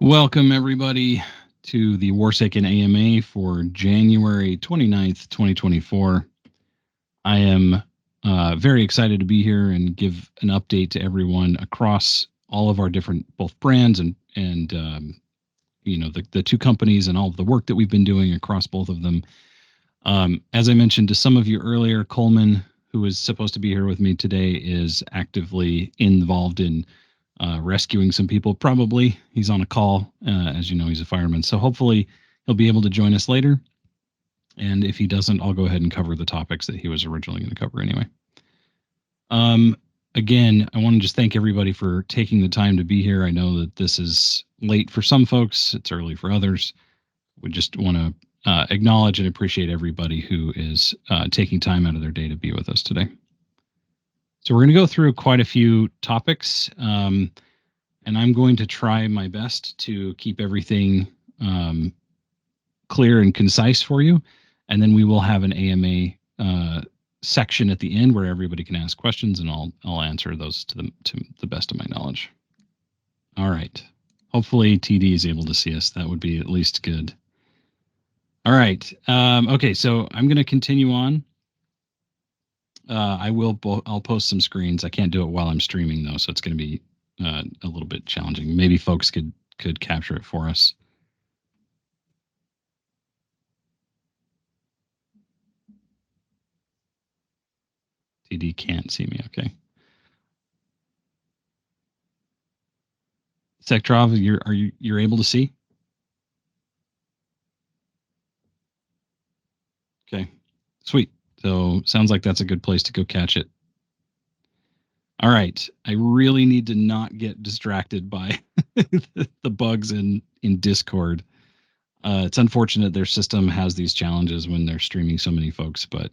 Welcome, everybody, to the Warsaken AMA for January 29th, 2024. I am very excited to be here and give an update to everyone across all of our different both brands and the two companies and all of the work that we've been doing across both of them. As I mentioned to some of you earlier, Coleman, who is supposed to be here with me today, is actively involved in rescuing some people. Probably he's on a call. As you know, he's a fireman, so hopefully he'll be able to join us later. And if he doesn't, I'll go ahead and cover the topics that he was originally going to cover anyway. Again, I want to just thank everybody for taking the time to be here. I know that this is late for some folks, it's early for others. We just want to acknowledge and appreciate everybody who is taking time out of their day to be with us today. So we're going to go through quite a few topics, and I'm going to try my best to keep everything clear and concise for you. And then we will have an AMA section at the end where everybody can ask questions, and I'll answer those to the best of my knowledge. All right. Hopefully TD is able to see us. That would be at least good. All right. Okay, so I'm going to continue on. I'll post some screens. I can't do it while I'm streaming though, so it's going to be a little bit challenging. Maybe folks could capture it for us. TD can't see me. Okay. Sektrov, you're able to see? Okay. Sweet. So sounds like that's a good place to go catch it. All right. I really need to not get distracted by the bugs in Discord. It's unfortunate their system has these challenges when they're streaming so many folks, but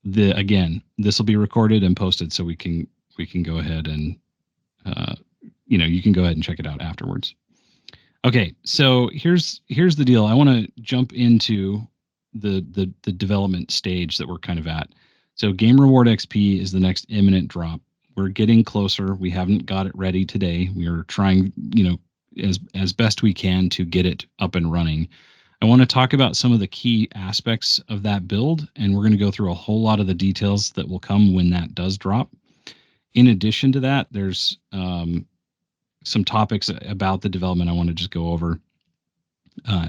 again, this will be recorded and posted, so we can go ahead and you can go ahead and check it out afterwards. Okay, so here's the deal. I want to jump into the development stage that we're kind of at. So Game Reward XP is the next imminent drop. We're getting closer. We haven't got it ready today. We are trying, as best we can to get it up and running. I want to talk about some of the key aspects of that build, and we're going to go through a whole lot of the details that will come when that does drop. In addition to that, there's some topics about the development I want to just go over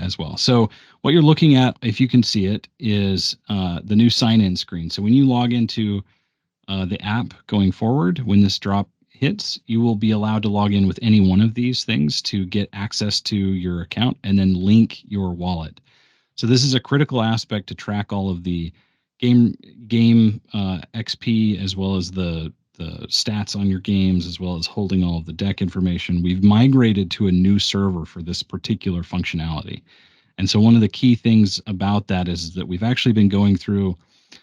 as well. So what you're looking at, if you can see it, is the new sign-in screen. So when you log into the app going forward, when this drop hits, you will be allowed to log in with any one of these things to get access to your account and then link your wallet. So this is a critical aspect to track all of the game XP, as well as the stats on your games, as well as holding all of the deck information. We've migrated to a new server for this particular functionality. And so one of the key things about that is that we've actually been going through,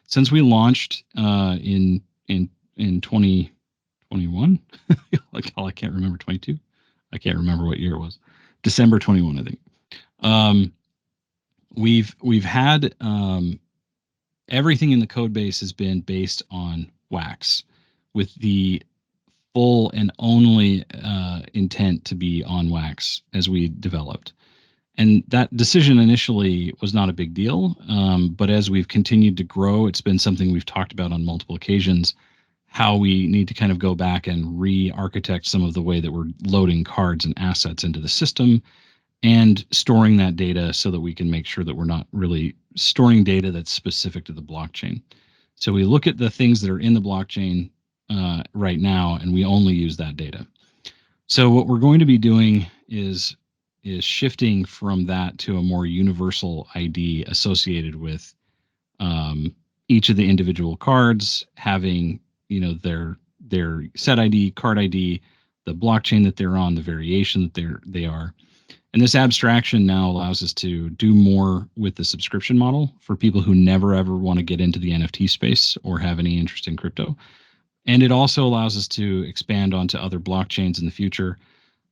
since we launched in 2021, like, I can't remember, 22. I can't remember what year it was. December 21, I think. We've had everything in the code base has been based on wax, with the full and only intent to be on wax as we developed. And that decision initially was not a big deal, but as we've continued to grow, it's been something we've talked about on multiple occasions, how we need to kind of go back and re-architect some of the way that we're loading cards and assets into the system and storing that data so that we can make sure that we're not really storing data that's specific to the blockchain. So we look at the things that are in the blockchain right now, and we only use that data. So what we're going to be doing is shifting from that to a more universal ID associated with each of the individual cards having, their set ID, card ID, the blockchain that they're on, the variation that they are. And this abstraction now allows us to do more with the subscription model for people who never ever want to get into the NFT space or have any interest in crypto. And it also allows us to expand onto other blockchains in the future.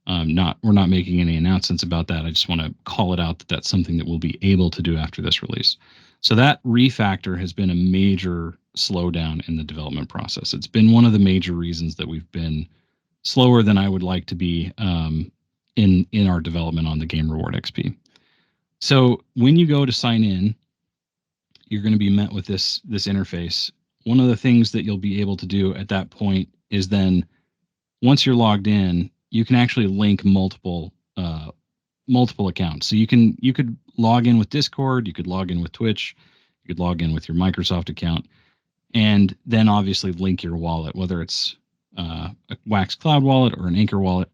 We're not making any announcements about that. I just want to call it out that that's something that we'll be able to do after this release. So that refactor has been a major slowdown in the development process. It's been one of the major reasons that we've been slower than I would like to be in our development on the Game Reward XP. So when you go to sign in, you're going to be met with this interface. One of the things that you'll be able to do at that point is then once you're logged in, you can actually link multiple accounts. So you could log in with Discord, you could log in with Twitch, you could log in with your Microsoft account, and then obviously link your wallet, whether it's a Wax Cloud wallet or an Anchor wallet.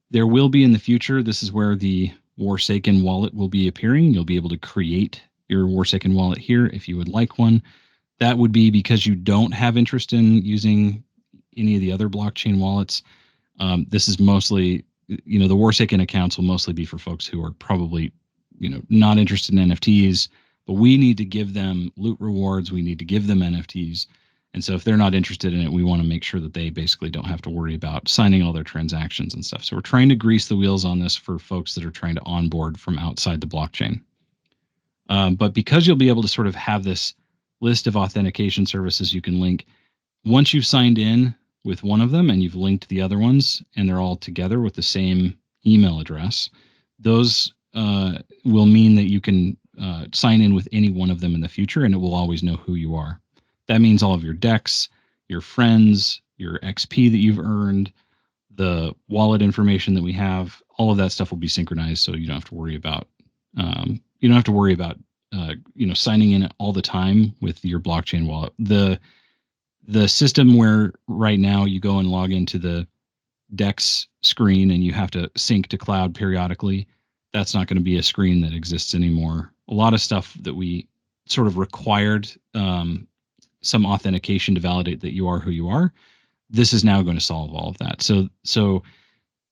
There will be in the future. This is where the Warsaken wallet will be appearing. You'll be able to create your Warsaken wallet here if you would like one. That would be because you don't have interest in using any of the other blockchain wallets. This is mostly, the Warsaken accounts will mostly be for folks who are probably, not interested in NFTs, but we need to give them loot rewards. We need to give them NFTs. And so if they're not interested in it, we want to make sure that they basically don't have to worry about signing all their transactions and stuff. So we're trying to grease the wheels on this for folks that are trying to onboard from outside the blockchain. But because you'll be able to sort of have this list of authentication services you can link, once you've signed in with one of them and you've linked the other ones and they're all together with the same email address, those will mean that you can sign in with any one of them in the future, and it will always know who you are. That means all of your decks, your friends, your XP that you've earned, the wallet information that we have, all of that stuff will be synchronized, so you don't have to worry about signing in all the time with your blockchain wallet. The system where right now you go and log into the Dex screen and you have to sync to cloud periodically, that's not going to be a screen that exists anymore. A lot of stuff that we sort of required some authentication to validate that you are who you are, this is now going to solve all of that. So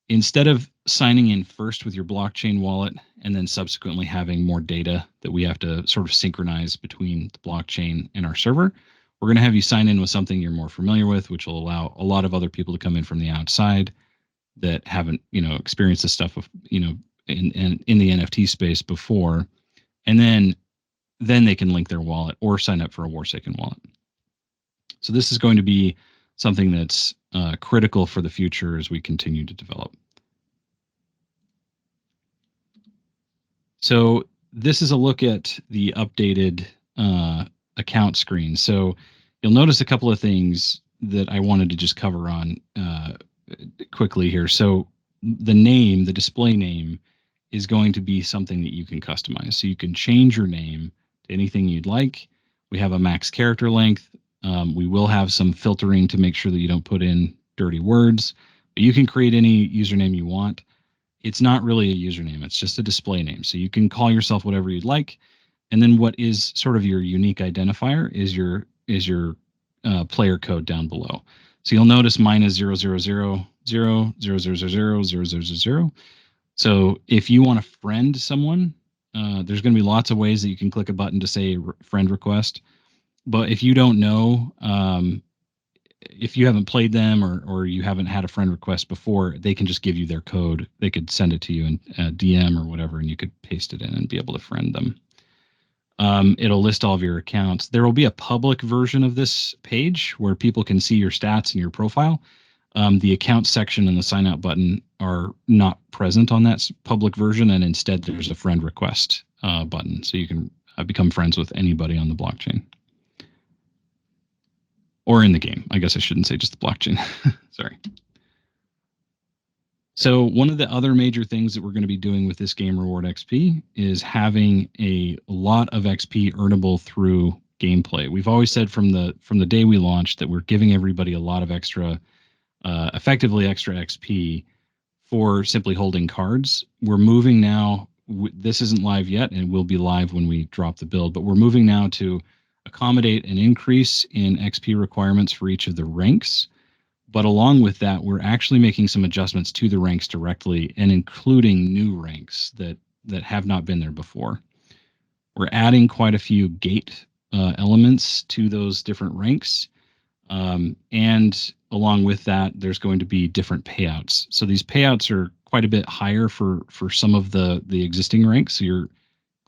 instead of signing in first with your blockchain wallet and then subsequently having more data that we have to sort of synchronize between the blockchain and our server, we're going to have you sign in with something you're more familiar with, which will allow a lot of other people to come in from the outside that haven't, experienced this stuff, in the NFT space before, and then they can link their wallet or sign up for a Warsaken wallet. So this is going to be something that's critical for the future as we continue to develop. So this is a look at the updated account screen. So you'll notice a couple of things that I wanted to just cover on quickly here. So the display name is going to be something that you can customize. So you can change your name to anything you'd like. We have a max character length. We will have some filtering to make sure that you don't put in dirty words, but you can create any username you want. It's not really a username. It's just a display name. So you can call yourself whatever you'd like. And then what is sort of your unique identifier is your player code down below. So you'll notice mine is 00000000000. So if you want to friend someone, there's going to be lots of ways that you can click a button to say friend request. But if you don't know, if you haven't played them or you haven't had a friend request before, they can just give you their code. They could send it to you in DM or whatever, and you could paste it in and be able to friend them. It'll list all of your accounts. There will be a public version of this page where people can see your stats and your profile. The account section and the sign out button are not present on that public version, and instead there's a friend request button, so you can become friends with anybody on the blockchain. Or in the game. I guess I shouldn't say just the blockchain. Sorry. So one of the other major things that we're going to be doing with this Game Reward XP is having a lot of XP earnable through gameplay. We've always said from the day we launched that we're giving everybody a lot of effectively extra XP for simply holding cards. We're moving now. This isn't live yet, and it will be live when we drop the build, but we're moving now to accommodate an increase in XP requirements for each of the ranks. But along with that, we're actually making some adjustments to the ranks directly and including new ranks that have not been there before. We're adding quite a few gate elements to those different ranks. And along with that, there's going to be different payouts. So these payouts are quite a bit higher for some of the existing ranks. So your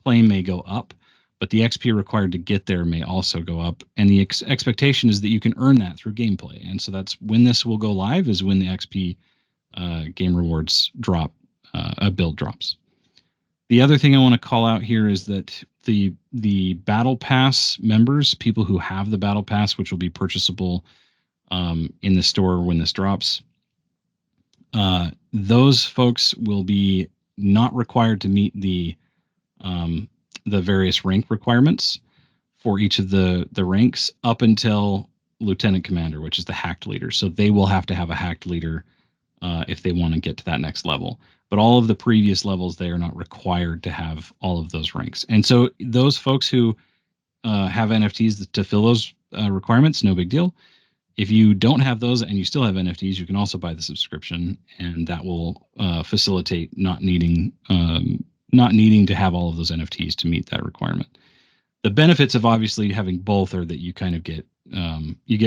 claim may go up, but the XP required to get there may also go up. And the expectation is that you can earn that through gameplay. And so that's when this will go live, is when the XP game rewards drop build drops. The other thing I want to call out here is that the Battle Pass members, people who have the Battle Pass, which will be purchasable in the store when this drops, those folks will be not required to meet the various rank requirements for each of the ranks up until Lieutenant Commander, which is the hacked leader. So they will have to have a hacked leader if they want to get to that next level. But all of the previous levels, they are not required to have all of those ranks. And so those folks who have NFTs to fill those requirements, no big deal. If you don't have those and you still have NFTs, you can also buy the subscription, and that will facilitate not needing to have all of those NFTs to meet that requirement. The benefits of obviously having both are that you kind of get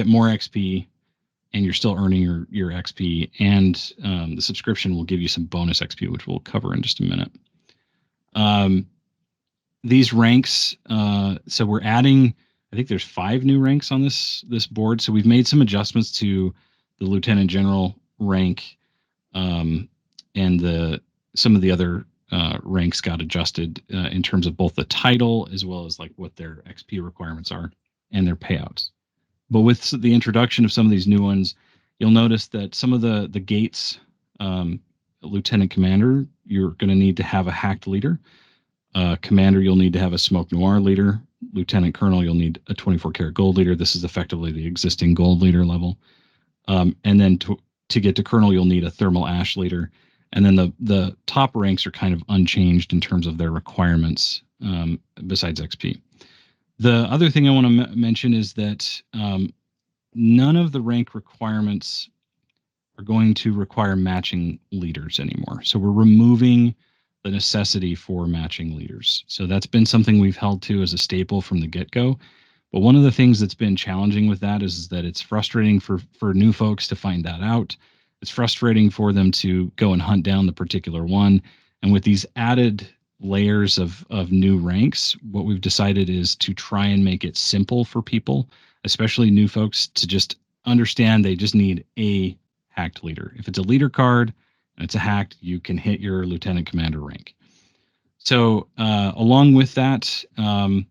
more XP, and you're still earning your XP, and the subscription will give you some bonus XP, which we'll cover in just a minute. These ranks, so we're adding, I think there's 5 new ranks on this board. So we've made some adjustments to the Lieutenant General rank, and some of the other ranks got adjusted in terms of both the title as well as like what their XP requirements are and their payouts. But with the introduction of some of these new ones, you'll notice that some of the gates, Lieutenant Commander, you're going to need to have a hacked leader. Commander, you'll need to have a Smoke Noir leader. Lieutenant Colonel, you'll need a 24 karat gold leader. This is effectively the existing gold leader level. And then to get to Colonel, you'll need a Thermal Ash leader. And then the top ranks are kind of unchanged in terms of their requirements besides XP. The other thing I want to mention is that none of the rank requirements are going to require matching leaders anymore. So we're removing the necessity for matching leaders. So that's been something we've held to as a staple from the get-go. But one of the things that's been challenging with that is that it's frustrating for new folks to find that out. It's frustrating for them to go and hunt down the particular one. And with these added layers of new ranks, what we've decided is to try and make it simple for people, especially new folks, to just understand they just need a hacked leader. If it's a leader card and it's a hacked, you can hit your Lieutenant Commander rank. So along with that, I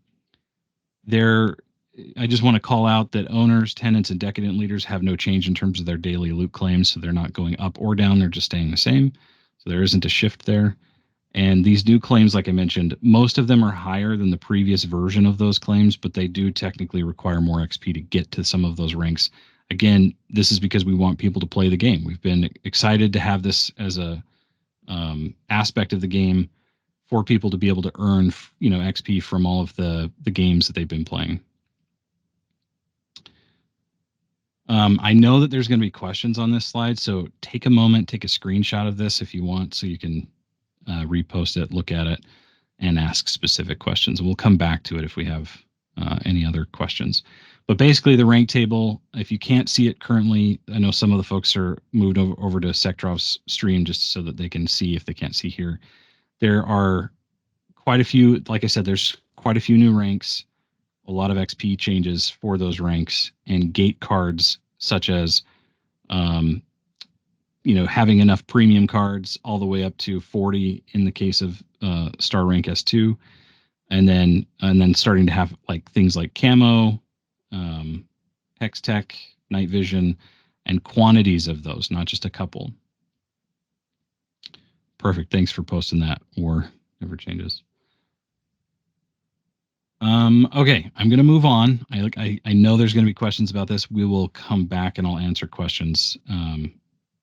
just want to call out that owners, tenants, and decadent leaders have no change in terms of their daily loot claims. So they're not going up or down. They're just staying the same. So there isn't a shift there. And these new claims, like I mentioned, most of them are higher than the previous version of those claims, but they do technically require more XP to get to some of those ranks. Again, this is because we want people to play the game. We've been excited to have this as a aspect of the game for people to be able to earn, XP from all of the games that they've been playing. I know that there's going to be questions on this slide, so take a moment, take a screenshot of this if you want, so you can repost it, look at it, and ask specific questions. And we'll come back to it if we have any other questions. But basically, the rank table, if you can't see it currently, I know some of the folks are moved over to Sektorov's stream just so that they can see if they can't see here. There are quite a few, like I said, there's quite a few new ranks, a lot of XP changes for those ranks, and gate cards such as having enough premium cards all the way up to 40 in the case of Star Rank S2, and then starting to have like things like camo, Hex Tech, Night Vision, and quantities of those, not just a couple. Perfect. Thanks for posting that. War never changes. Okay, I'm going to move on. I know there's going to be questions about this. We will come back and I'll answer questions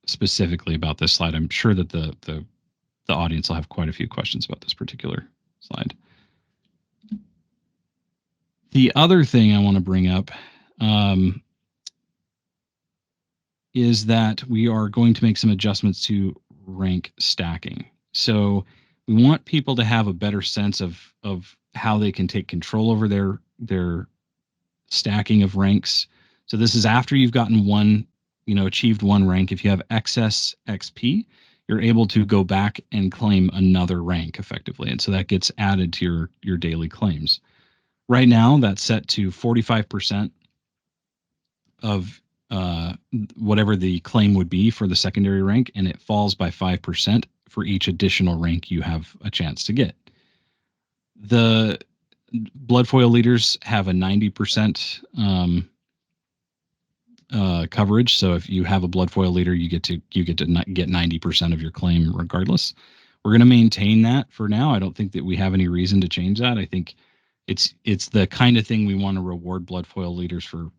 specifically about this slide. I'm sure that the audience will have quite a few questions about this particular slide. The other thing I want to bring up is that we are going to make some adjustments to rank stacking. So we want people to have a better sense of how they can take control over their stacking of ranks. So this is after you've gotten achieved one rank. If you have excess XP, you're able to go back and claim another rank effectively. And so that gets added to your daily claims. Right now, that's set to 45% of whatever the claim would be for the secondary rank, and it falls by 5% for each additional rank you have a chance to get. The Bloodfoil leaders have a 90% coverage. So if you have a Bloodfoil leader, you get to get 90% of your claim regardless. We're going to maintain that for now. I don't think that we have any reason to change that. I think it's the kind of thing we want to reward Bloodfoil leaders for,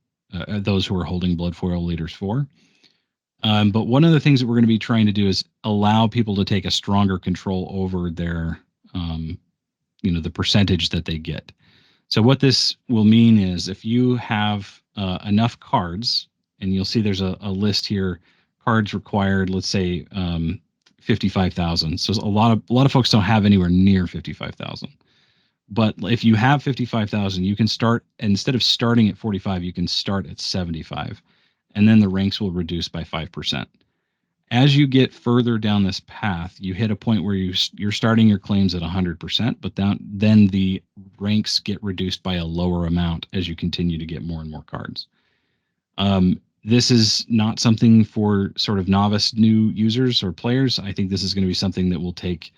those who are holding Bloodfoil leaders for. But one of the things that we're going to be trying to do is allow people to take a stronger control over their, the percentage that they get. So what this will mean is if you have enough cards, and you'll see there's a list here, cards required, let's say 55,000. So a lot of folks don't have anywhere near 55,000. But if you have 55,000, you can start, instead of starting at 45, you can start at 75. And then the ranks will reduce by 5%. As you get further down this path, you hit a point where you're starting your claims at 100%, but then the ranks get reduced by a lower amount as you continue to get more and more cards. This is not something for sort of novice new users or players. I think this is going to be something that will take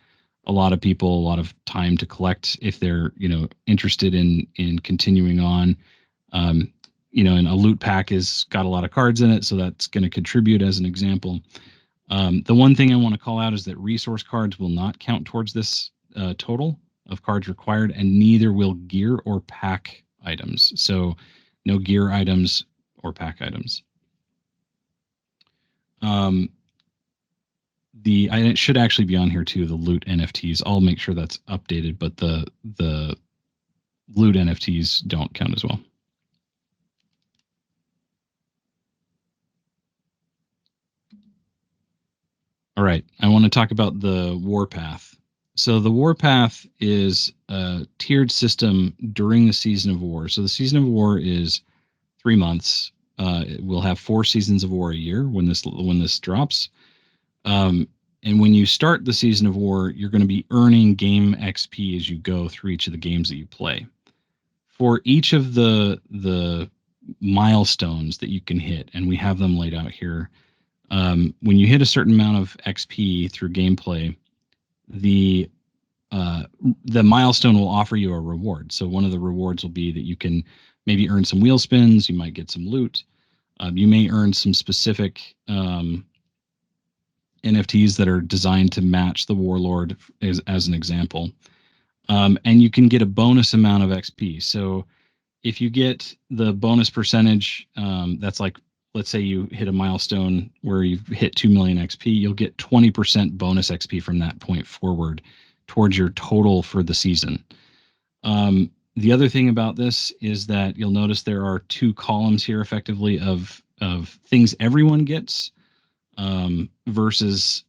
a lot of people a lot of time to collect if they're interested in continuing on. And a loot pack has got a lot of cards in it, so that's going to contribute as an example. The one thing I want to call out is that resource cards will not count towards this total of cards required, and neither will gear or pack items. So no gear items or pack items. And it should actually be on here too, the loot NFTs. I'll make sure that's updated, but the loot NFTs don't count as well. All right, I want to talk about the Warpath. So the Warpath is a tiered system during the season of war. So the season of war is 3 months. We'll have 4 seasons of war a year when this drops. And when you start the season of war, you're going to be earning game XP as you go through each of the games that you play. For each of the milestones that you can hit, and we have them laid out here, when you hit a certain amount of XP through gameplay, the milestone will offer you a reward. So one of the rewards will be that you can maybe earn some wheel spins, you might get some loot, you may earn some specific NFTs that are designed to match the Warlord as an example. And you can get a bonus amount of XP. So if you get the bonus percentage, that's like, let's say you hit a milestone where you've hit 2 million XP, you'll get 20% bonus XP from that point forward towards your total for the season. The other thing about this is that you'll notice there are 2 columns here effectively of things everyone gets, versus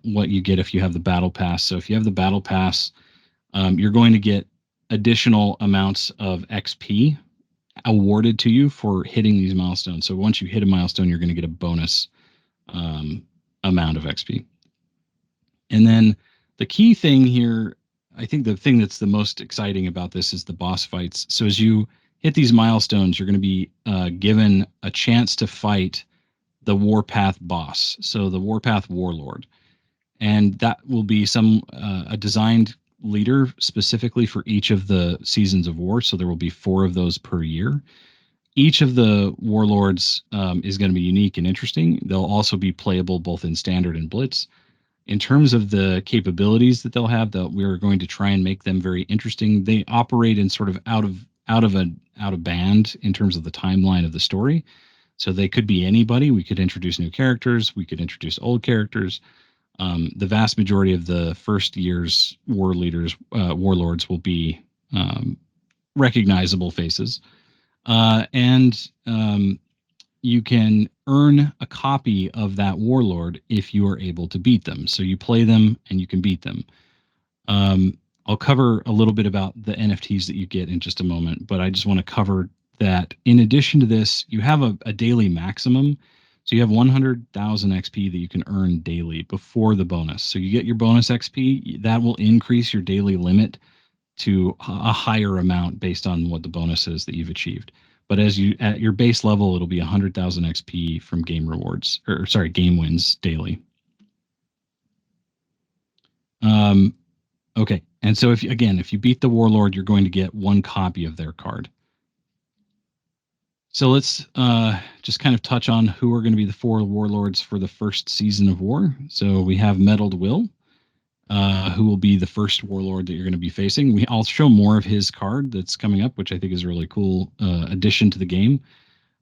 what you get if you have the battle pass. So if you have the battle pass, you're going to get additional amounts of XP awarded to you for hitting these milestones. So once you hit a milestone, you're going to get a bonus amount of XP. And then the key thing here, I think the thing that's the most exciting about this is the boss fights. So as you hit these milestones, you're going to be given a chance to fight the Warpath boss, so the Warpath Warlord, and that will be a designed leader specifically for each of the seasons of war. So there will be 4 of those per year. Each of the warlords is going to be unique and interesting. They'll also be playable both in standard and blitz. In terms of the capabilities that they'll have, that we're going to try and make them very interesting. They operate in sort of out of band in terms of the timeline of the story. So they could be anybody. We could introduce new characters. We could introduce old characters. The vast majority of the first year's warlords will be recognizable faces. And you can earn a copy of that warlord if you are able to beat them. So you play them and you can beat them. I'll cover a little bit about the NFTs that you get in just a moment, but I just want to cover that in addition to this, you have a daily maximum. So you have 100,000 XP that you can earn daily before the bonus. So you get your bonus XP, that will increase your daily limit to a higher amount based on what the bonus is that you've achieved. But at your base level, it'll be 100,000 XP from game wins daily. Um, okay, and so if you beat the warlord, you're going to get one copy of their card. So let's just kind of touch on who are going to be the four warlords for the first season of war. So we have Meddled Will, who will be the first warlord that you're going to be facing. I'll show more of his card that's coming up, which I think is a really cool addition to the game.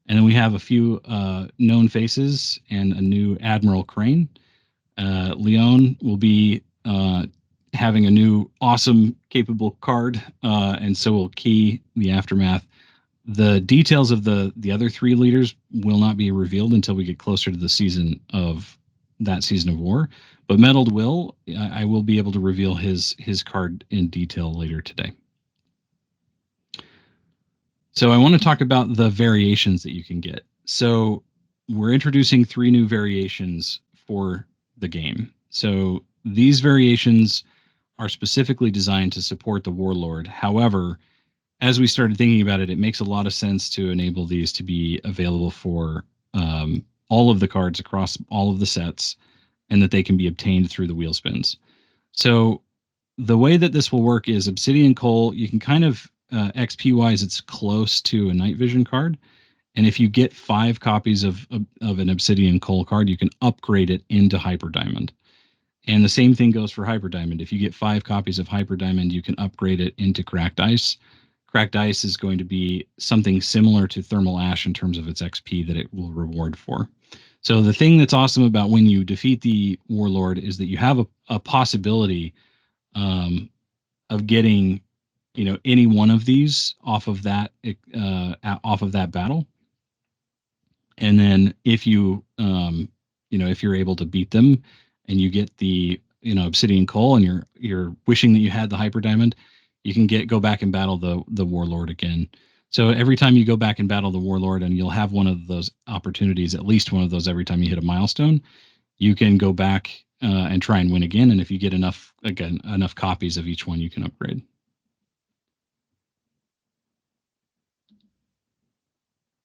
And then we have a few known faces and a new Admiral Crane. Leon will be having a new awesome capable card, and so will Key the Aftermath. The details of the other three leaders will not be revealed until we get closer to the season of that season of war. But Meddled Will, I will be able to reveal his card in detail later today. So I want to talk about the variations that you can get. So we're introducing three new variations for the game. So these variations are specifically designed to support the warlord. However, as we started thinking about it, it makes a lot of sense to enable these to be available for all of the cards across all of the sets, and that they can be obtained through the wheel spins. So the way that this will work is Obsidian Coal. You can kind of XP wise, it's close to a night vision card, and if you get 5 copies of an Obsidian Coal card, you can upgrade it into Hyper Diamond. And the same thing goes for Hyper Diamond. If you get 5 copies of Hyper Diamond, you can upgrade it into Cracked Ice. Cracked Ice is going to be something similar to Thermal Ash in terms of its XP that it will reward for. So the thing that's awesome about when you defeat the Warlord is that you have a possibility of getting, any one of these off of that battle. And then if you're able to beat them and you get the Obsidian Coal, and you're wishing that you had the Hyper Diamond, you can go back and battle the Warlord again. So every time you go back and battle the Warlord, and you'll have one of those opportunities, at least one of those every time you hit a milestone, you can go back and try and win again. And if you get enough copies of each one, you can upgrade.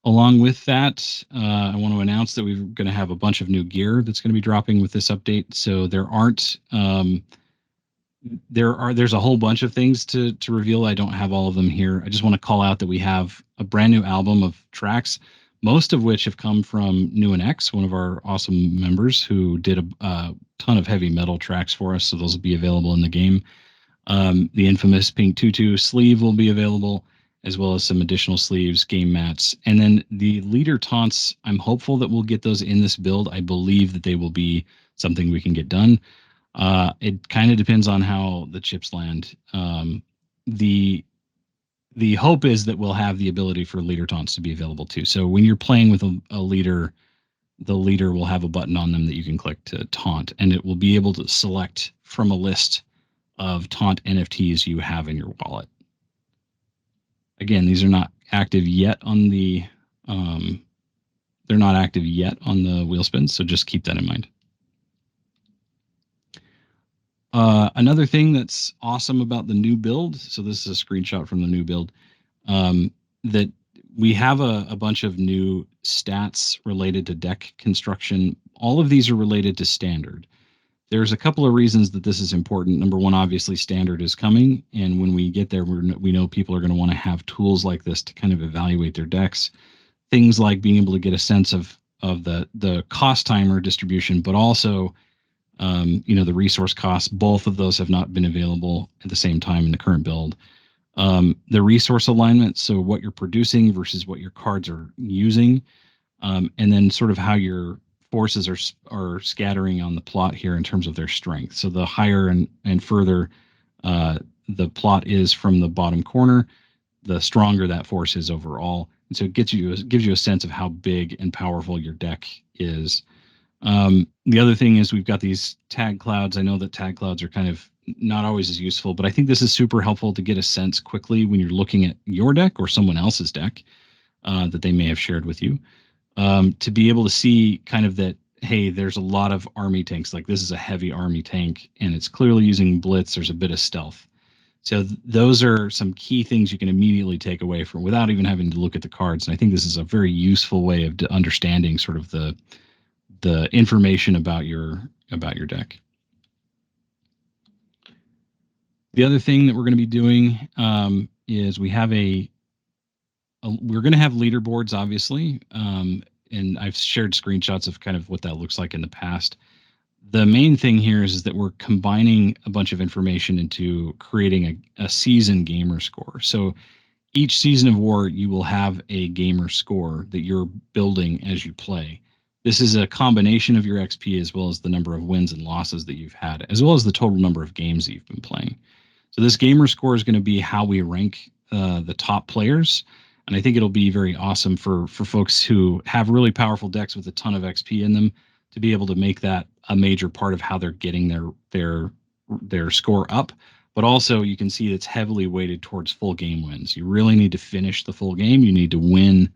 Along with that, I want to announce that we're going to have a bunch of new gear that's going to be dropping with this update. So there's a whole bunch of things to reveal. I don't have all of them here. I just want to call out that we have a brand new album of tracks, most of which have come from New and X, one of our awesome members who did a ton of heavy metal tracks for us. So those will be available in the game. The infamous Pink Tutu sleeve will be available, as well as some additional sleeves, game mats, and then the leader taunts. I'm hopeful that we'll get those in this build. I believe that they will be something we can get done. It kind of depends on how the chips land. The the hope is that we'll have the ability for leader taunts to be available too. So when you're playing with a leader, the leader will have a button on them that you can click to taunt, and it will be able to select from a list of taunt NFTs you have in your wallet. Again, these are not active yet on the they're not active yet on the wheel spins, so just keep that in mind. Another thing that's awesome about the new build, so this is a screenshot from the new build, that we have a bunch of new stats related to deck construction. All of these are related to standard. There's a couple of reasons that this is important. Number one, obviously, standard is coming, and when we get there, we know people are going to want to have tools like this to kind of evaluate their decks. Things like being able to get a sense of the cost timer distribution, but also the resource costs. Both of those have not been available at the same time in the current build. The resource alignment, so what you're producing versus what your cards are using, and then sort of how your forces are scattering on the plot here in terms of their strength. So the higher and further the plot is from the bottom corner, the stronger that force is overall. And so it gives you a sense of how big and powerful your deck is. The other thing is we've got these tag clouds. I know that tag clouds are kind of not always as useful, but I think this is super helpful to get a sense quickly when you're looking at your deck or someone else's deck that they may have shared with you, to be able to see kind of that, hey, there's a lot of army tanks. Like this is a heavy army tank, and it's clearly using blitz. There's a bit of stealth. So those are some key things you can immediately take away from without even having to look at the cards. And I think this is a very useful way of understanding sort of the information about your deck. The other thing that we're going to be doing is we're going to have leaderboards, obviously, and I've shared screenshots of kind of what that looks like in the past. The main thing here is that we're combining a bunch of information into creating a season gamer score. So each season of war, you will have a gamer score that you're building as you play. This is a combination of your XP as well as the number of wins and losses that you've had, as well as the total number of games that you've been playing. So this gamer score is going to be how we rank the top players, and I think it'll be very awesome for folks who have really powerful decks with a ton of XP in them to be able to make that a major part of how they're getting their score up. But also, you can see it's heavily weighted towards full game wins. You really need to finish the full game. You need to win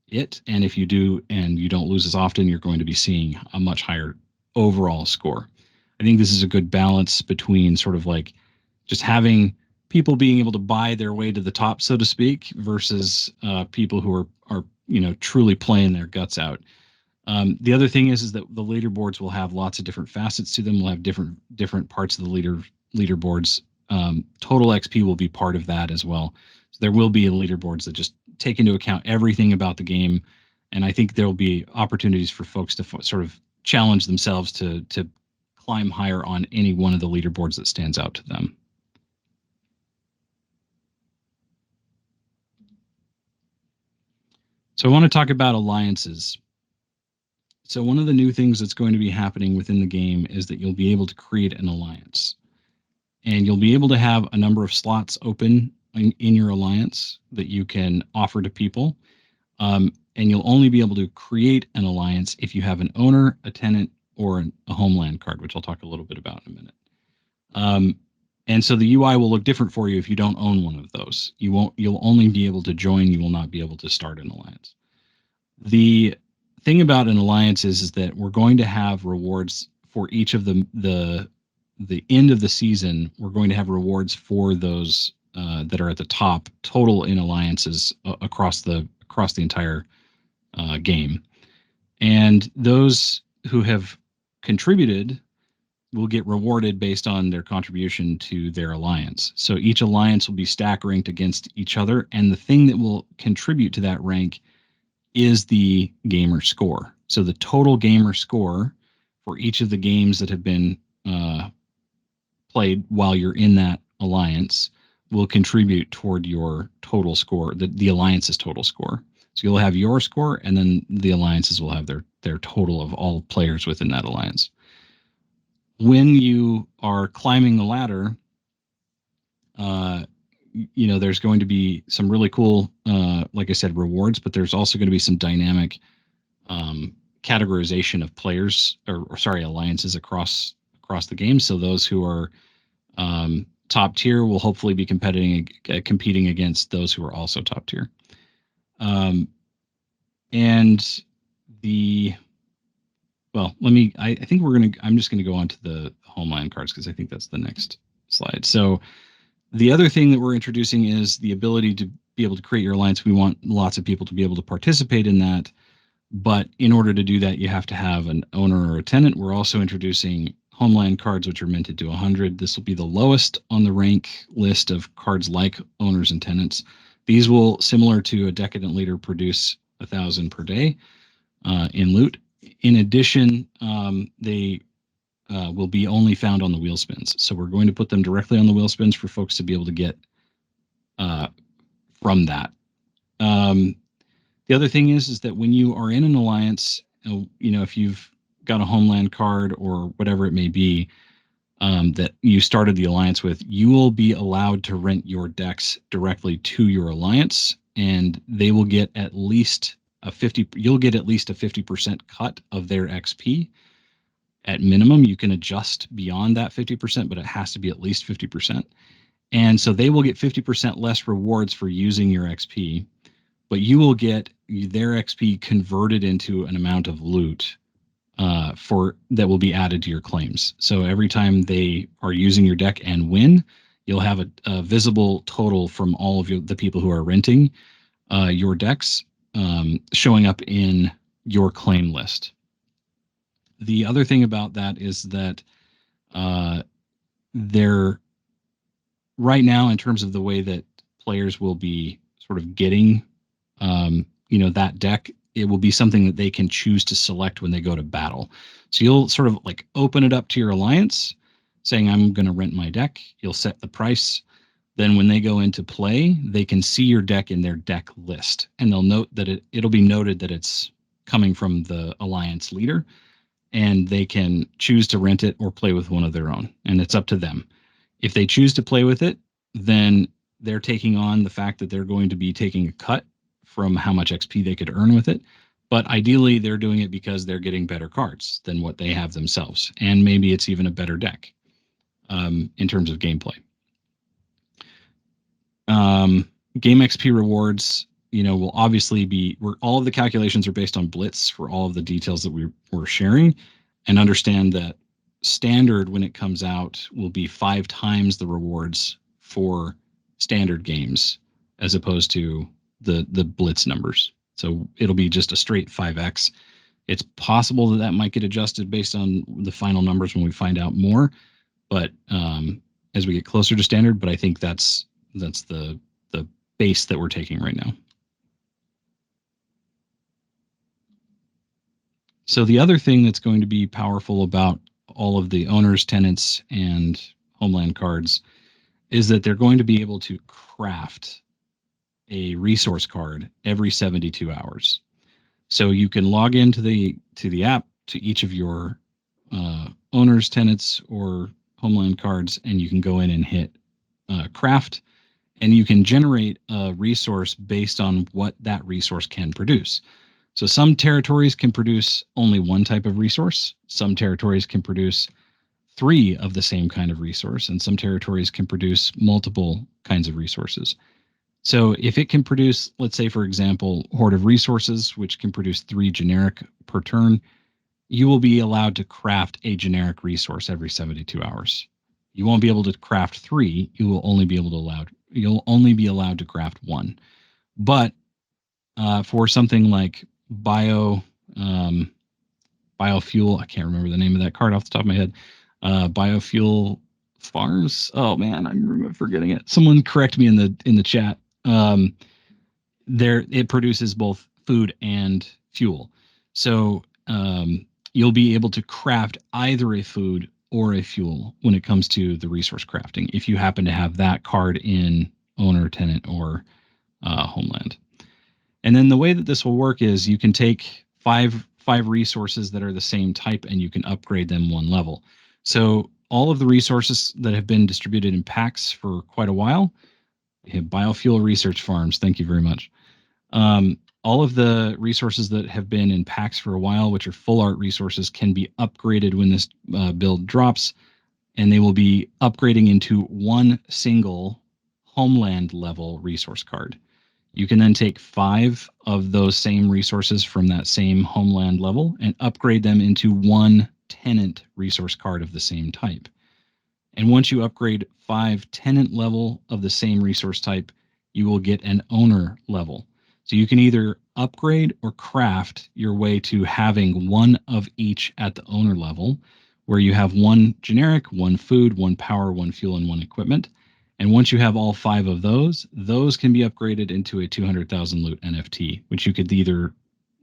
it, and if you do, and you don't lose as often, you're going to be seeing a much higher overall score. I think this is a good balance between sort of like just having people being able to buy their way to the top, so to speak, versus people who are truly playing their guts out. The other thing is that the leaderboards will have lots of different facets to them. We'll have different parts of the leaderboards. Total XP will be part of that as well. So there will be leaderboards that just take into account everything about the game, and I think there will be opportunities for folks to sort of challenge themselves to climb higher on any one of the leaderboards that stands out to them. So I want to talk about alliances. So one of the new things that's going to be happening within the game is that you'll be able to create an alliance. And you'll be able to have a number of slots open in your alliance that you can offer to people. And you'll only be able to create an alliance if you have an owner, a tenant, or a homeland card, which I'll talk a little bit about in a minute. And so the UI will look different for you if you don't own one of those. You'll only be able to join. You will not be able to start an alliance. The thing about an alliance is that we're going to have rewards for each of the end of the season. We're going to have rewards for those that are at the top total in alliances across the entire game, and those who have contributed will get rewarded based on their contribution to their alliance. So each alliance will be stack ranked against each other, and the thing that will contribute to that rank is the gamer score. So the total gamer score for each of the games that have been played while you're in that alliance will contribute toward your total score, the alliance's total score. So you'll have your score, and then the alliances will have their total of all players within that alliance. When you are climbing the ladder, there's going to be some really cool, like I said, rewards, but there's also going to be some dynamic categorization of players, or sorry, alliances across the game. So those who are top tier will hopefully be competing against those who are also top tier. And I think I'm just gonna go on to the homeland cards because I think that's the next slide. So the other thing that we're introducing is the ability to be able to create your alliance. We want lots of people to be able to participate in that, but in order to do that, you have to have an owner or a tenant. We're also introducing homeland cards, which are minted to 100. This will be the lowest on the rank list of cards like owners and tenants. These will, similar to a decadent leader, produce 1,000 per day in loot. In addition, they will be only found on the wheel spins. So we're going to put them directly on the wheel spins for folks to be able to get from that. The other thing is that when you are in an alliance, if you've got a homeland card or whatever it may be that you started the alliance with, you will be allowed to rent your decks directly to your alliance, and they will get at least you'll get at least a 50% cut of their XP. At minimum, you can adjust beyond that 50%, but it has to be at least 50%. And so they will get 50% less rewards for using your XP, but you will get their XP converted into an amount of loot that will be added to your claims. So every time they are using your deck and win, you'll have a visible total from all of the people who are renting your decks showing up in your claim list. The other thing about that is that right now, in terms of the way that players will be sort of getting, that deck, it will be something that they can choose to select when they go to battle. So you'll sort of like open it up to your alliance, saying, I'm going to rent my deck. You'll set the price. Then when they go into play, they can see your deck in their deck list, and they'll note that it'll be noted that it's coming from the alliance leader, and they can choose to rent it or play with one of their own, and it's up to them. If they choose to play with it, then they're taking on the fact that they're going to be taking a cut from how much XP they could earn with it. But ideally, they're doing it because they're getting better cards than what they have themselves. And maybe it's even a better deck in terms of gameplay. Game XP rewards, will obviously be where all of the calculations are based on Blitz for all of the details that we're sharing, and understand that standard, when it comes out, will be 5 times the rewards for standard games as opposed to the Blitz numbers. So it'll be just a straight 5x. It's possible that might get adjusted based on the final numbers when we find out more, but as we get closer to standard. But I think that's the base that we're taking right now. So the other thing that's going to be powerful about all of the owners, tenants, and homeland cards is that they're going to be able to craft a resource card every 72 hours. So you can log into the app to each of your owners, tenants, or homeland cards, and you can go in and hit craft, and you can generate a resource based on what that resource can produce. So some territories can produce only one type of resource. Some territories can produce 3 of the same kind of resource, and some territories can produce multiple kinds of resources. So if it can produce, let's say, for example, Horde of Resources, which can produce 3 generic per turn, you will be allowed to craft a generic resource every 72 hours. You won't be able to craft 3. You'll only be allowed to craft 1. But for something like biofuel, I can't remember the name of that card off the top of my head. Biofuel farms. Oh man, I'm forgetting it. Someone correct me in the chat. There, it produces both food and fuel. So you'll be able to craft either a food or a fuel when it comes to the resource crafting, if you happen to have that card in owner, tenant, or homeland. And then the way that this will work is you can take five resources that are the same type, and you can upgrade them 1 level. So all of the resources that have been distributed in packs for quite a while, biofuel research farms, thank you very much. All of the resources that have been in packs for a while, which are full art resources, can be upgraded when this build drops, and they will be upgrading into 1 single homeland level resource card. You can then take 5 of those same resources from that same homeland level and upgrade them into 1 tenant resource card of the same type. And once you upgrade 5 tenant level of the same resource type, you will get an owner level. So you can either upgrade or craft your way to having 1 of each at the owner level, where you have 1 generic, 1 food, 1 power, 1 fuel, and 1 equipment. And once you have all 5 of those can be upgraded into a 200,000 loot NFT, which you could either,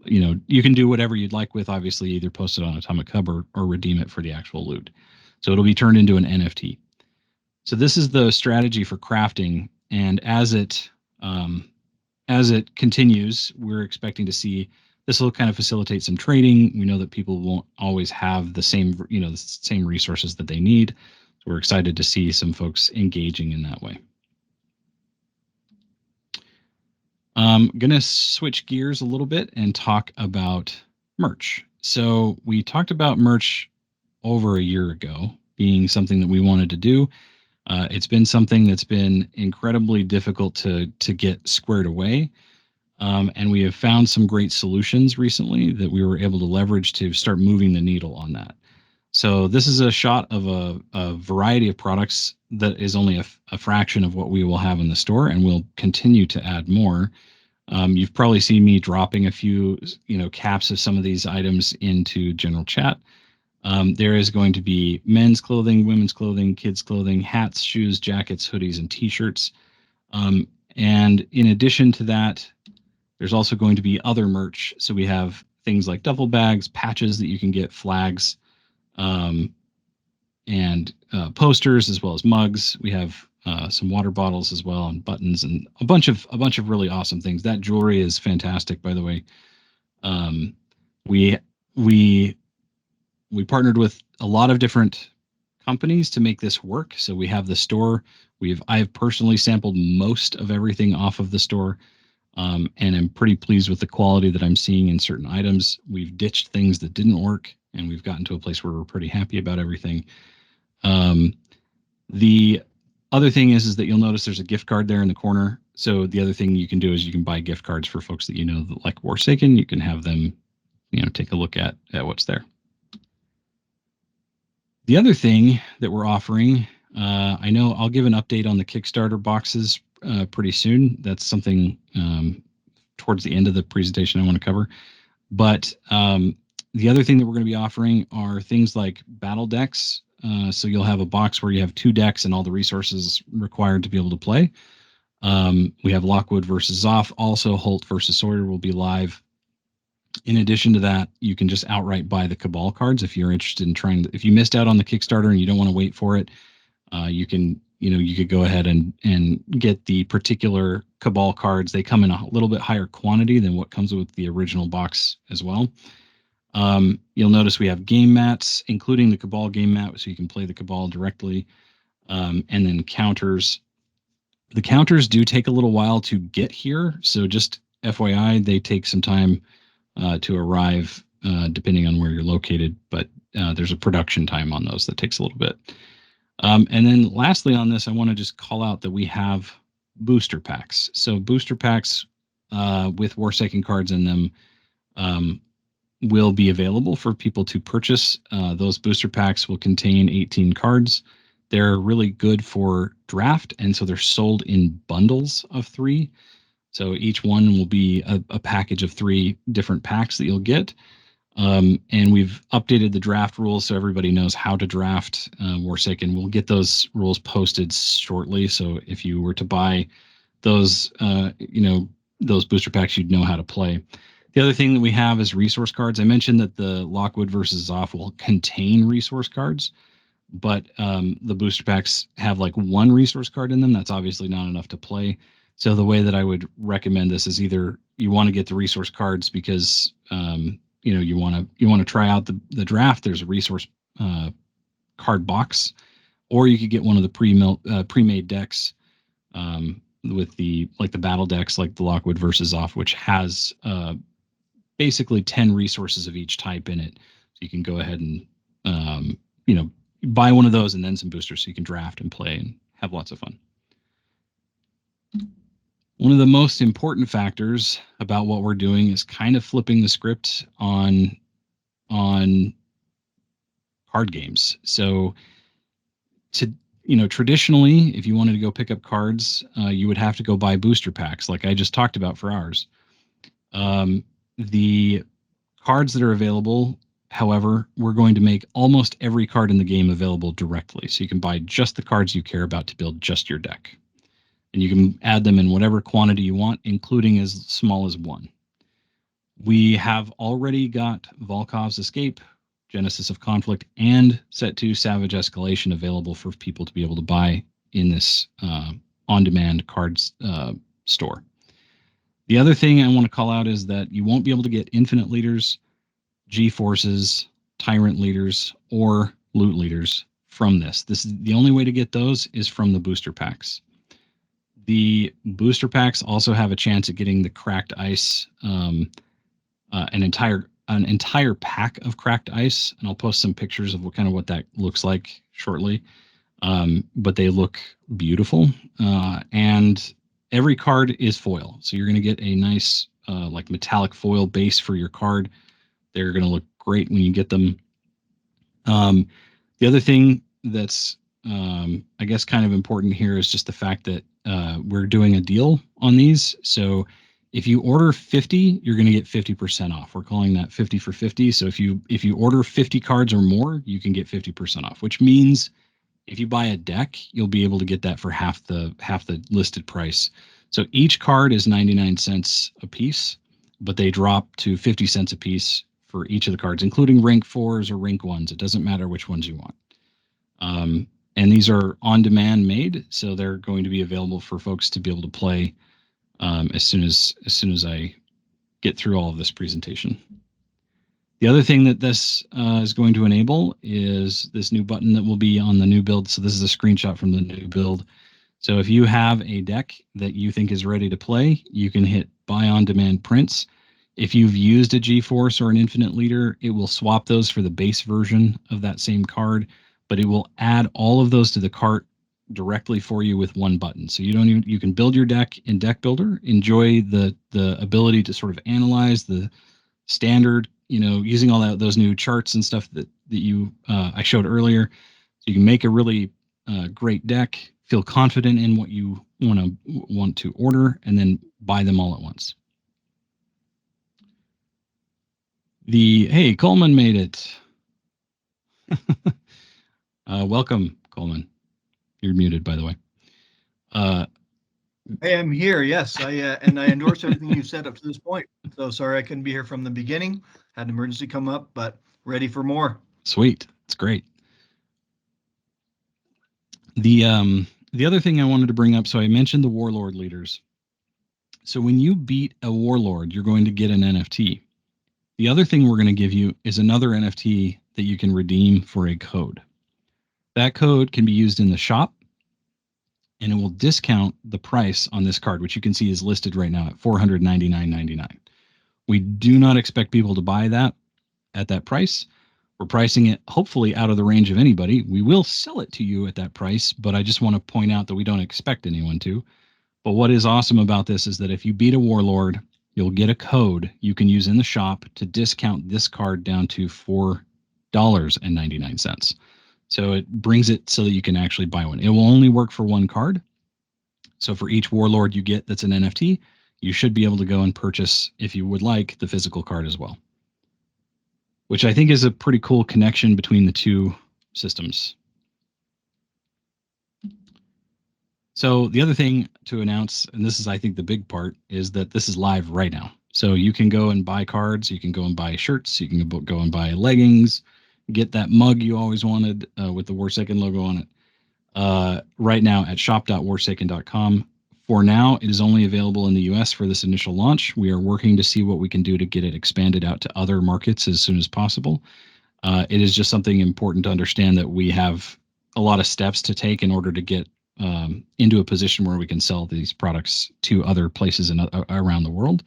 you can do whatever you'd like with, obviously, either post it on Atomic Hub or redeem it for the actual loot. So it'll be turned into an NFT. So this is the strategy for crafting, and as it continues, we're expecting to see this will kind of facilitate some trading. We know that people won't always have the same resources that they need. So we're excited to see some folks engaging in that way. I'm going to switch gears a little bit and talk about merch. So we talked about merch over a year ago being something that we wanted to do. It's been something that's been incredibly difficult to get squared away. And we have found some great solutions recently that we were able to leverage to start moving the needle on that. So this is a shot of a variety of products that is only a fraction of what we will have in the store, and we'll continue to add more. You've probably seen me dropping a few, caps of some of these items into general chat. There is going to be men's clothing, women's clothing, kids' clothing, hats, shoes, jackets, hoodies, and T-shirts. And in addition to that, there's also going to be other merch. So we have things like duffel bags, patches that you can get, flags, um, and posters, as well as mugs. We have some water bottles as well, and buttons, and a bunch of really awesome things. That jewelry is fantastic, by the way. Um, we we we partnered with a lot of different companies to make this work. So we have the store. I've personally sampled most of everything off of the store, and I'm pretty pleased with the quality that I'm seeing in certain items. We've ditched things that didn't work, and we've gotten to a place where we're pretty happy about everything. Um, the other thing is that you'll notice there's a gift card there in the corner. So the other thing you can do is you can buy gift cards for folks that you know that like Warsaken. You can have them, take a look at what's there. The other thing that we're offering, I know I'll give an update on the Kickstarter boxes pretty soon. That's something towards the end of the presentation I want to cover. But the other thing that we're going to be offering are things like battle decks. So you'll have a box where you have 2 decks and all the resources required to be able to play. We have Lockwood versus Zoff. Also, Holt versus Sawyer will be live. In addition to that, you can just outright buy the Cabal cards if you're interested in trying. If you missed out on the Kickstarter and you don't want to wait for it, you could go ahead and get the particular Cabal cards. They come in a little bit higher quantity than what comes with the original box as well. You'll notice we have game mats, including the Cabal game mat, so you can play the Cabal directly, and then counters. The counters do take a little while to get here, so just FYI, they take some time to arrive, depending on where you're located. But there's a production time on those that takes a little bit. And then lastly on this, I want to just call out that we have booster packs. So booster packs with Warsaken cards in them will be available for people to purchase. Those booster packs will contain 18 cards. They're really good for draft, and so they're sold in bundles of 3. So each one will be a package of 3 different packs that you'll get. And we've updated the draft rules so everybody knows how to draft Warsaken. We'll get those rules posted shortly. So if you were to buy those, those booster packs, you'd know how to play. The other thing that we have is resource cards. I mentioned that the Lockwood versus Zoff will contain resource cards, but the booster packs have like 1 resource card in them. That's obviously not enough to play. So the way that I would recommend this is either you want to get the resource cards because you want to try out the draft. There's a resource card box, or you could get one of the pre-made decks with the battle decks, like the Lockwood versus Off, which has basically 10 resources of each type in it. So you can go ahead and buy one of those and then some boosters so you can draft and play and have lots of fun. One of the most important factors about what we're doing is kind of flipping the script on card games. So traditionally, if you wanted to go pick up cards, you would have to go buy booster packs like I just talked about for ours. The cards that are available, however, we're going to make almost every card in the game available directly. So you can buy just the cards you care about to build just your deck. And you can add them in whatever quantity you want, including as small as 1. We have already got Volkov's Escape, Genesis of Conflict, and Set 2 Savage Escalation available for people to be able to buy in this on-demand cards store. The other thing I want to call out is that you won't be able to get Infinite Leaders, G-Forces, Tyrant Leaders, or Loot Leaders from this. This is the only way to get those is from the booster packs. The booster packs also have a chance at getting the Cracked Ice, an entire pack of Cracked Ice, and I'll post some pictures of what that looks like shortly. But they look beautiful, and every card is foil, so you're going to get a nice metallic foil base for your card. They're going to look great when you get them. The other thing that's I guess kind of important here is just the fact that we're doing a deal on these. So If you order 50, you're going to get 50% off. We're calling that 50 for 50. So if you order 50 cards or more, you can get 50% off, which means if you buy a deck, you'll be able to get that for half the listed price. So each card is 99 cents a piece, but they drop to 50 cents a piece for each of the cards, including rank 4s or rank 1s. It doesn't matter which ones you want. Um, and these are on demand made, so they're going to be available for folks to be able to play as soon as I get through all of this presentation. The other thing that this is going to enable is this new button that will be on the new build. So this is a screenshot from the new build. So if you have a deck that you think is ready to play, you can hit buy on demand prints. If you've used a G-Force or an Infinite Leader, it will swap those for the base version of that same card, but it will add all of those to the cart directly for you with one button. So you can build your deck in Deck Builder, enjoy the ability to sort of analyze the standard, using all those new charts and stuff that you I showed earlier. So you can make a really great deck, feel confident in what you want to order, and then buy them all at once. Hey, Coleman made it. Welcome, Coleman. You're muted, by the way. I am here, yes. I endorse everything you said up to this point. So sorry I couldn't be here from the beginning. Had an emergency come up, but ready for more. Sweet. It's great. The other thing I wanted to bring up, so I mentioned the warlord leaders. So when you beat a warlord, you're going to get an NFT. The other thing we're going to give you is another NFT that you can redeem for a code. That code can be used in the shop, and it will discount the price on this card, which you can see is listed right now at $499.99. We do not expect people to buy that at that price. We're pricing it hopefully out of the range of anybody. We will sell it to you at that price, but I just want to point out that we don't expect anyone to. But what is awesome about this is that if you beat a warlord, you'll get a code you can use in the shop to discount this card down to $4.99. So it brings it so that you can actually buy one. It will only work for one card. So for each warlord you get that's an NFT, you should be able to go and purchase, if you would like, the physical card as well, which I think is a pretty cool connection between the two systems. So the other thing to announce, and this is, I think, the big part, is that this is live right now. So you can go and buy cards, you can go and buy shirts, you can go and buy leggings, get that mug you always wanted with the Warsaken logo on it right now at shop.warsaken.com. For now, it is only available in the US for this initial launch. We are working to see what we can do to get it expanded out to other markets as soon as possible. It is just something important to understand that we have a lot of steps to take in order to get into a position where we can sell these products to other places around the world.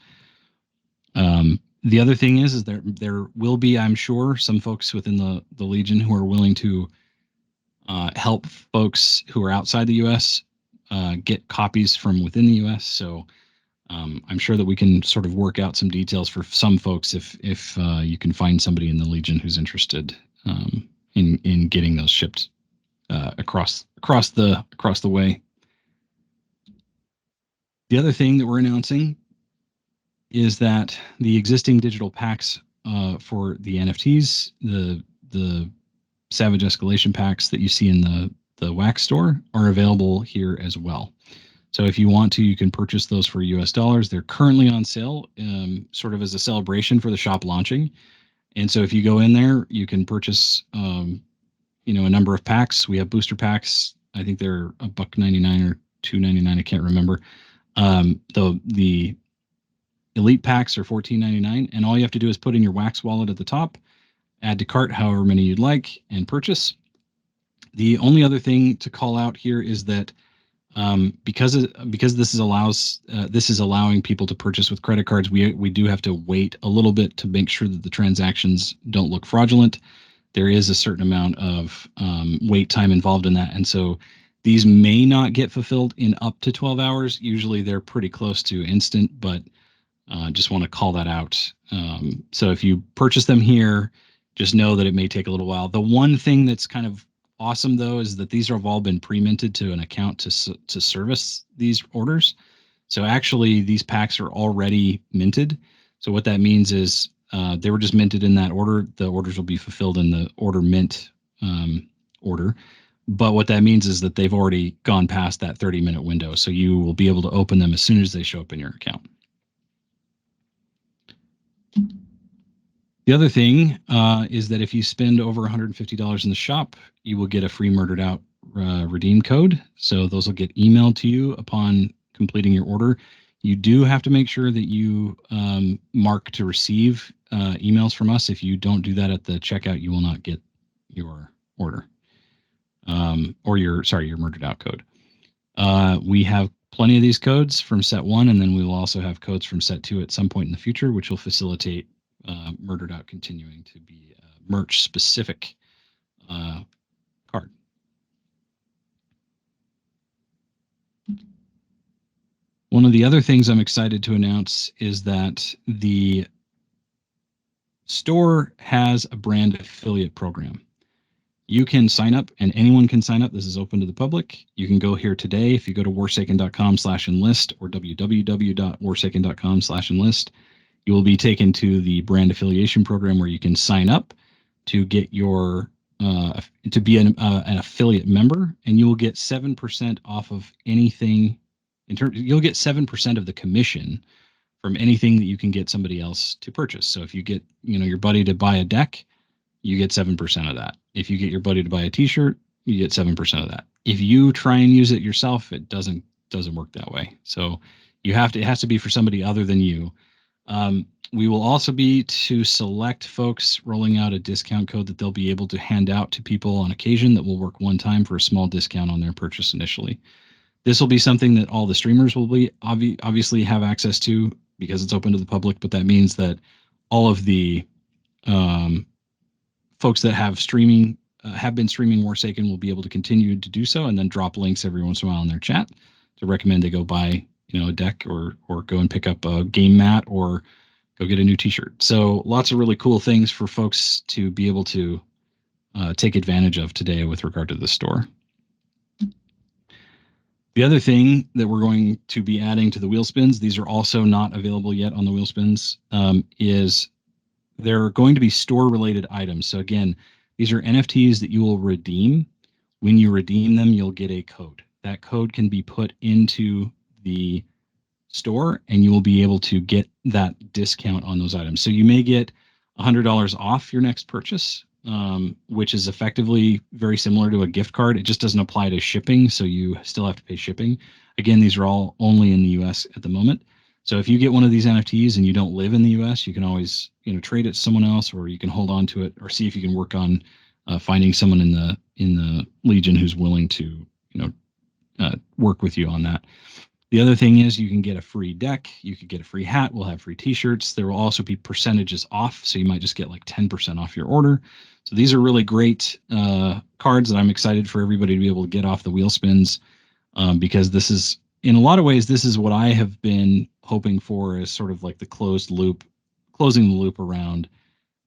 The other thing is there will be, I'm sure, some folks within the Legion who are willing to help folks who are outside the U.S. Get copies from within the U.S. So I'm sure that we can sort of work out some details for some folks if you can find somebody in the Legion who's interested in getting those shipped across the way. The other thing that we're announcing is that the existing digital packs for the NFTs, the Savage Escalation packs that you see in the Wax store, are available here as well. So if you want to, you can purchase those for US dollars. They're currently on sale, sort of as a celebration for the shop launching. And so if you go in there, you can purchase a number of packs. We have booster packs. I think they're $1.99 or $2.99. I can't remember. The elite packs are $14.99, and all you have to do is put in your Wax wallet at the top, add to cart however many you'd like, and purchase. The only other thing to call out here is that because this is allowing people to purchase with credit cards, we do have to wait a little bit to make sure that the transactions don't look fraudulent. There is a certain amount of wait time involved in that, and so these may not get fulfilled in up to 12 hours. Usually they're pretty close to instant, but just want to call that out. So if you purchase them here, just know that it may take a little while. The one thing that's kind of awesome, though, is that these have all been pre-minted to an account to service these orders. So actually, these packs are already minted. So what that means is they were just minted in that order. The orders will be fulfilled in the order mint order. But what that means is that they've already gone past that 30-minute window. So you will be able to open them as soon as they show up in your account. The other thing is that if you spend over $150 in the shop, you will get a free Murdered Out redeem code. So those will get emailed to you upon completing your order. You do have to make sure that you mark to receive emails from us. If you don't do that at the checkout, you will not get your order or your Murdered Out code. We have plenty of these codes from set 1, and then we will also have codes from set 2 at some point in the future, which will facilitate Murdered Out continuing to be a merch specific card. One of the other things I'm excited to announce is that the store has a brand affiliate program. You can sign up, and anyone can sign up. This is open to the public. You can go here today. If you go to warsaken.com/enlist or www.warsaken.com/enlist, you will be taken to the brand affiliation program where you can sign up to get your to be an affiliate member, and you will get 7% off of anything. You'll get 7% of the commission from anything that you can get somebody else to purchase. So if you get your buddy to buy a deck, you get 7% of that. If you get your buddy to buy a T-shirt, you get 7% of that. If you try and use it yourself, it doesn't work that way. So it has to be for somebody other than you. We will also be to select folks rolling out a discount code that they'll be able to hand out to people on occasion that will work one time for a small discount on their purchase initially. This will be something that all the streamers will be obviously have access to because it's open to the public, but that means that all of the folks that have been streaming Warsaken will be able to continue to do so, and then drop links every once in a while in their chat to recommend they go buy a deck or go and pick up a game mat or go get a new T-shirt. So lots of really cool things for folks to be able to take advantage of today with regard to the store. The other thing that we're going to be adding to the wheel spins, these are also not available yet on the wheel spins, is there are going to be store-related items. So again, these are NFTs that you will redeem. When you redeem them, you'll get a code. That code can be put into the store, and you will be able to get that discount on those items. So you may get $100 off your next purchase, which is effectively very similar to a gift card. It just doesn't apply to shipping, so you still have to pay shipping. Again, these are all only in the U.S. at the moment. So if you get one of these NFTs and you don't live in the U.S., you can always trade it to someone else, or you can hold on to it, or see if you can work on finding someone in the Legion who's willing to work with you on that. The other thing is you can get a free deck. You could get a free hat. We'll have free T-shirts. There will also be percentages off, so you might just get like 10% off your order. So these are really great cards that I'm excited for everybody to be able to get off the wheel spins, because this is, in a lot of ways, this is what I have been hoping for, as sort of like the closing the loop around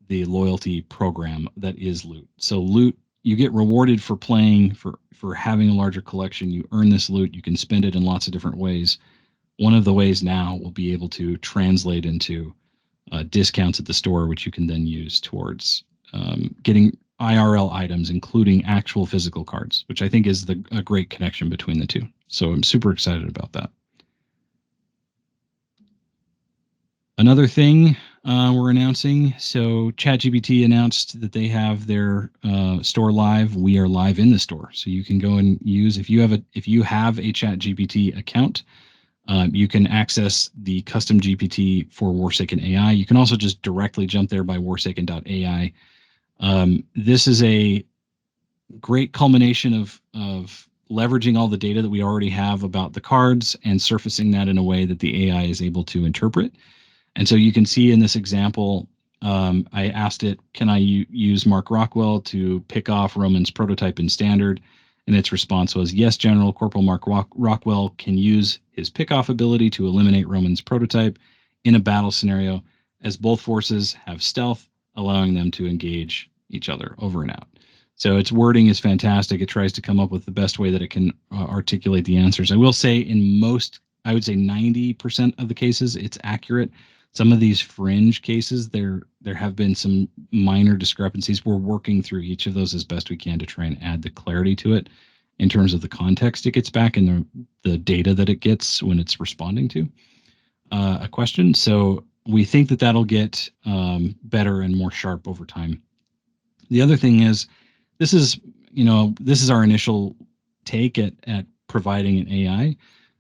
the loyalty program that is Loot. So Loot, you get rewarded for playing, for having a larger collection. You earn this loot. You can spend it in lots of different ways. One of the ways now will be able to translate into discounts at the store, which you can then use towards getting IRL items, including actual physical cards, which I think is a great connection between the two. So I'm super excited about that. Another thing we're announcing, so ChatGPT announced that they have their store live. We are live in the store, so you can go and use, if you have a ChatGPT account, you can access the custom GPT for Warsaken AI. You can also just directly jump there by warsaken.ai. This is a great culmination of leveraging all the data that we already have about the cards and surfacing that in a way that the AI is able to interpret. And so you can see in this example, I asked it, can I use Mark Rockwell to pick off Roman's prototype in standard? And its response was, yes, General. Corporal Mark Rockwell can use his pick-off ability to eliminate Roman's prototype in a battle scenario, as both forces have stealth, allowing them to engage each other. Over and out. So its wording is fantastic. It tries to come up with the best way that it can articulate the answers. I will say, in most I would say 90% of the cases it's accurate. Some of these fringe cases, there have been some minor discrepancies. We're working through each of those as best we can to try and add the clarity to it in terms of the context it gets back and the data that it gets when it's responding to a question. So we think that that'll get better and more sharp over time. The other thing is, this is this is our initial take at providing an AI.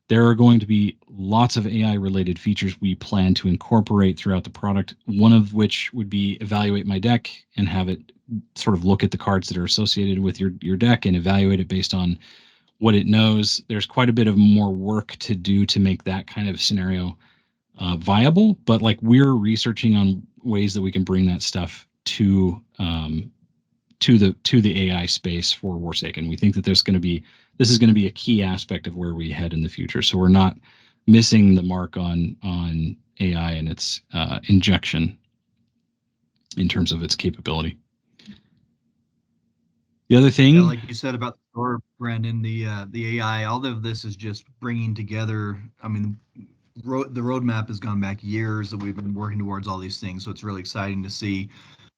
There are going to be lots of AI related features we plan to incorporate throughout the product. One of which would be evaluate my deck and have it sort of look at the cards that are associated with your deck and evaluate it based on what it knows. There's quite a bit of more work to do to make that kind of scenario viable, but like we're researching on ways that we can bring that stuff to the AI space for Warsaken. We think that this is going to be a key aspect of where we head in the future. So we're not missing the mark on AI and its injection in terms of its capability. The other thing, Yeah, like you said about the store, Brandon, the AI, all of this is just bringing together. I mean, the roadmap has gone back years that we've been working towards all these things. So it's really exciting to see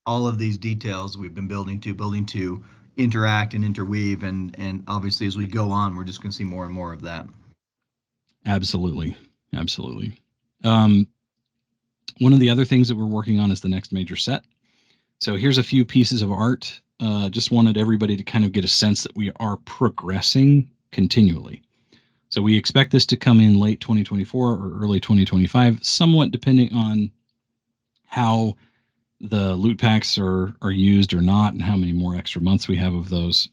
all of these details we've been building to interact and interweave, and obviously as we go on, we're just going to see more and more of that. absolutely, absolutely. Um, One of the other things that we're working on is the next major set. So here's a few pieces of art. Just wanted everybody to kind of get a sense that we are progressing continually. So we expect this to come in late 2024 or early 2025, somewhat depending on how the loot packs are used or not, and how many more extra months we have of those.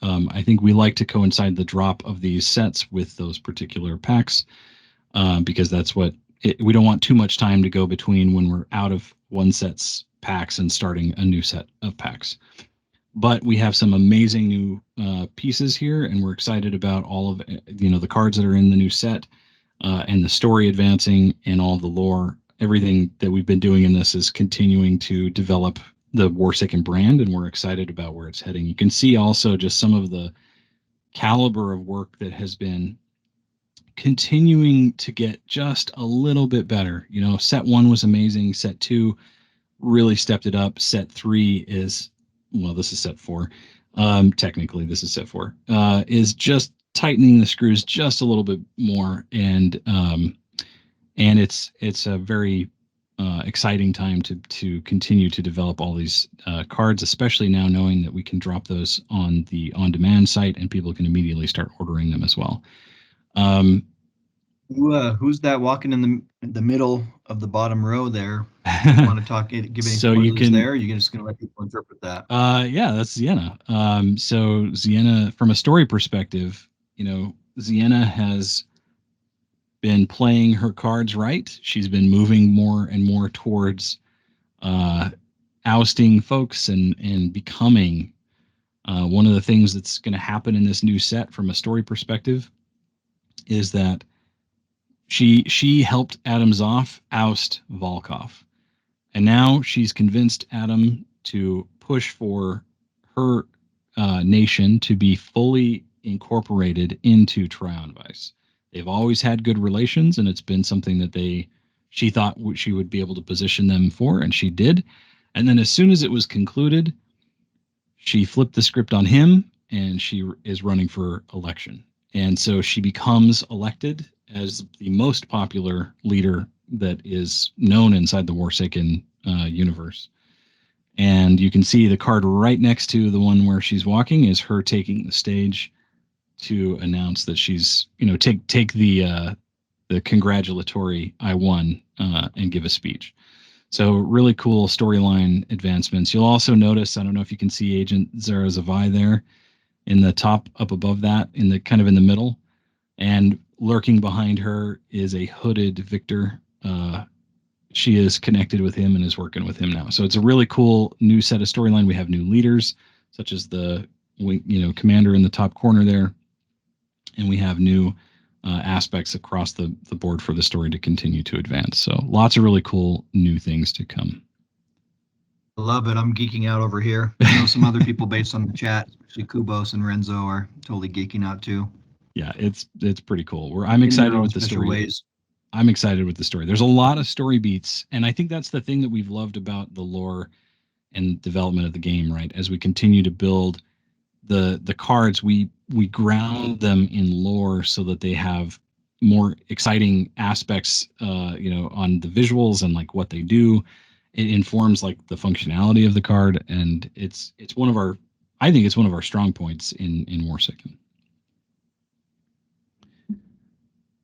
I think we like to coincide the drop of these sets with those particular packs because that's we don't want too much time to go between when we're out of one set's packs and starting a new set of packs. But we have some amazing new pieces here, and we're excited about all of the cards that are in the new set and the story advancing and all the lore. Everything that we've been doing in this is continuing to develop the Warsaken brand, and we're excited about where it's heading. You can see also just some of the caliber of work that has been continuing to get just a little bit better. Set one was amazing. Set two really stepped it up. Set three is, well, this is set four. Technically, this is set four. Is just tightening the screws just a little bit more, and it's a very exciting time to continue to develop all these cards, especially now knowing that we can drop those on the on-demand site and people can immediately start ordering them as well. Who's that walking in the middle of the bottom row there? You want to talk, give any So spoilers you can, there? Or you're just going to let people interpret that? yeah, that's Sienna. So Sienna, from a story perspective, Sienna has been playing her cards right. She's been moving more and more towards uh, ousting folks and becoming one of the things that's going to happen in this new set from a story perspective is that she helped Adam Zoff oust Volkov, and now she's convinced Adam to push for her nation to be fully incorporated into Tryon Vice. They've always had good relations, and it's been something that she thought she would be able to position them for, and she did. And then as soon as it was concluded, she flipped the script on him, and she is running for election. And so she becomes elected as the most popular leader that is known inside the Warsaken universe. And you can see the card right next to the one where she's walking is her taking the stage to announce that she's, take the congratulatory "I won" and give a speech. So really cool storyline advancements. You'll also notice, I don't know if you can see Agent Zara Zavai there in the top up above that, in the kind of in the middle, and lurking behind her is a hooded Victor. She is connected with him and is working with him now. So it's a really cool new set of storyline. We have new leaders, such as the commander in the top corner there, and we have new aspects across the board for the story to continue to advance. So lots of really cool new things to come. I love it. I'm geeking out over here. I know some other people based on the chat, especially Kubos and Renzo, are totally geeking out too. Yeah, it's pretty cool. I'm in their excited own with the special story. ways. I'm excited with the story. There's a lot of story beats, and I think that's the thing that we've loved about the lore and development of the game. Right, as we continue to build the cards, we ground them in lore so that they have more exciting aspects. On the visuals and like what they do. It informs like the functionality of the card, and it's one of our. I think it's one of our strong points in Warsaken.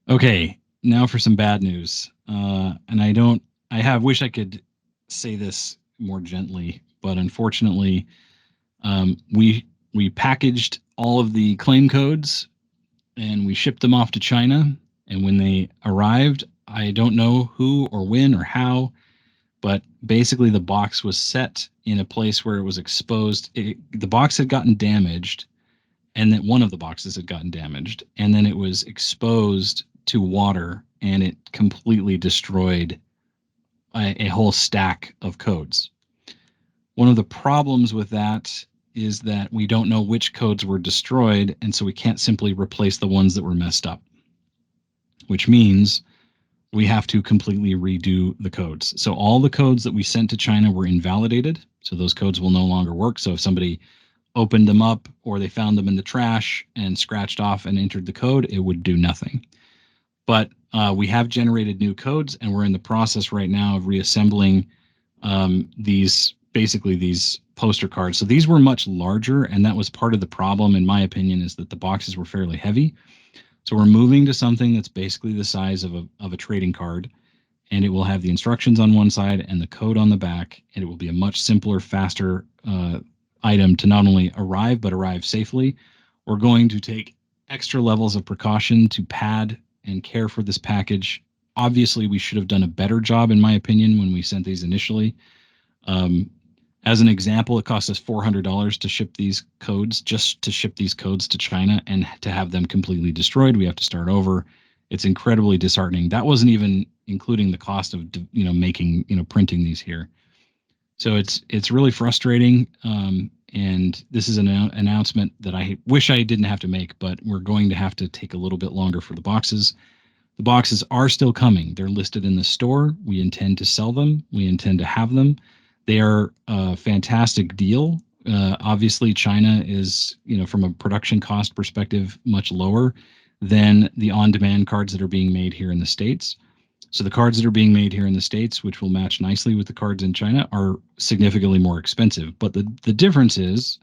Okay, now for some bad news. And I don't. I have wish I could say this more gently, but unfortunately, we packaged all of the claim codes and we shipped them off to China. And when they arrived, I don't know who or when or how, but basically the box was set in a place where it was exposed. The box had gotten damaged, and that one of the boxes had gotten damaged, and then it was exposed to water, and it completely destroyed a whole stack of codes. One of the problems with that is that we don't know which codes were destroyed, and so we can't simply replace the ones that were messed up, which means we have to completely redo the codes. So all the codes that we sent to China were invalidated, so those codes will no longer work. So if somebody opened them up or they found them in the trash and scratched off and entered the code, it would do nothing. But we have generated new codes, and we're in the process right now of reassembling these poster cards. So these were much larger, and that was part of the problem, in my opinion, is that the boxes were fairly heavy. So we're moving to something that's basically the size of a trading card, and it will have the instructions on one side and the code on the back, and it will be a much simpler, faster item to not only arrive but arrive safely. We're going to take extra levels of precaution to pad and care for this package. Obviously, we should have done a better job, in my opinion, when we sent these initially. Um, as an example, it cost us $400 to ship these codes, just to ship these codes to China, and to have them completely destroyed. We have to start over. It's incredibly disheartening. That wasn't even including the cost of making printing these here. So it's really frustrating. And this is an announcement that I wish I didn't have to make, but we're going to have to take a little bit longer for the boxes. The boxes are still coming. They're listed in the store. We intend to sell them. We intend to have them. They are a fantastic deal. Obviously, China is, from a production cost perspective, much lower than the on-demand cards that are being made here in the States. So the cards that are being made here in the States, which will match nicely with the cards in China, are significantly more expensive. But the difference is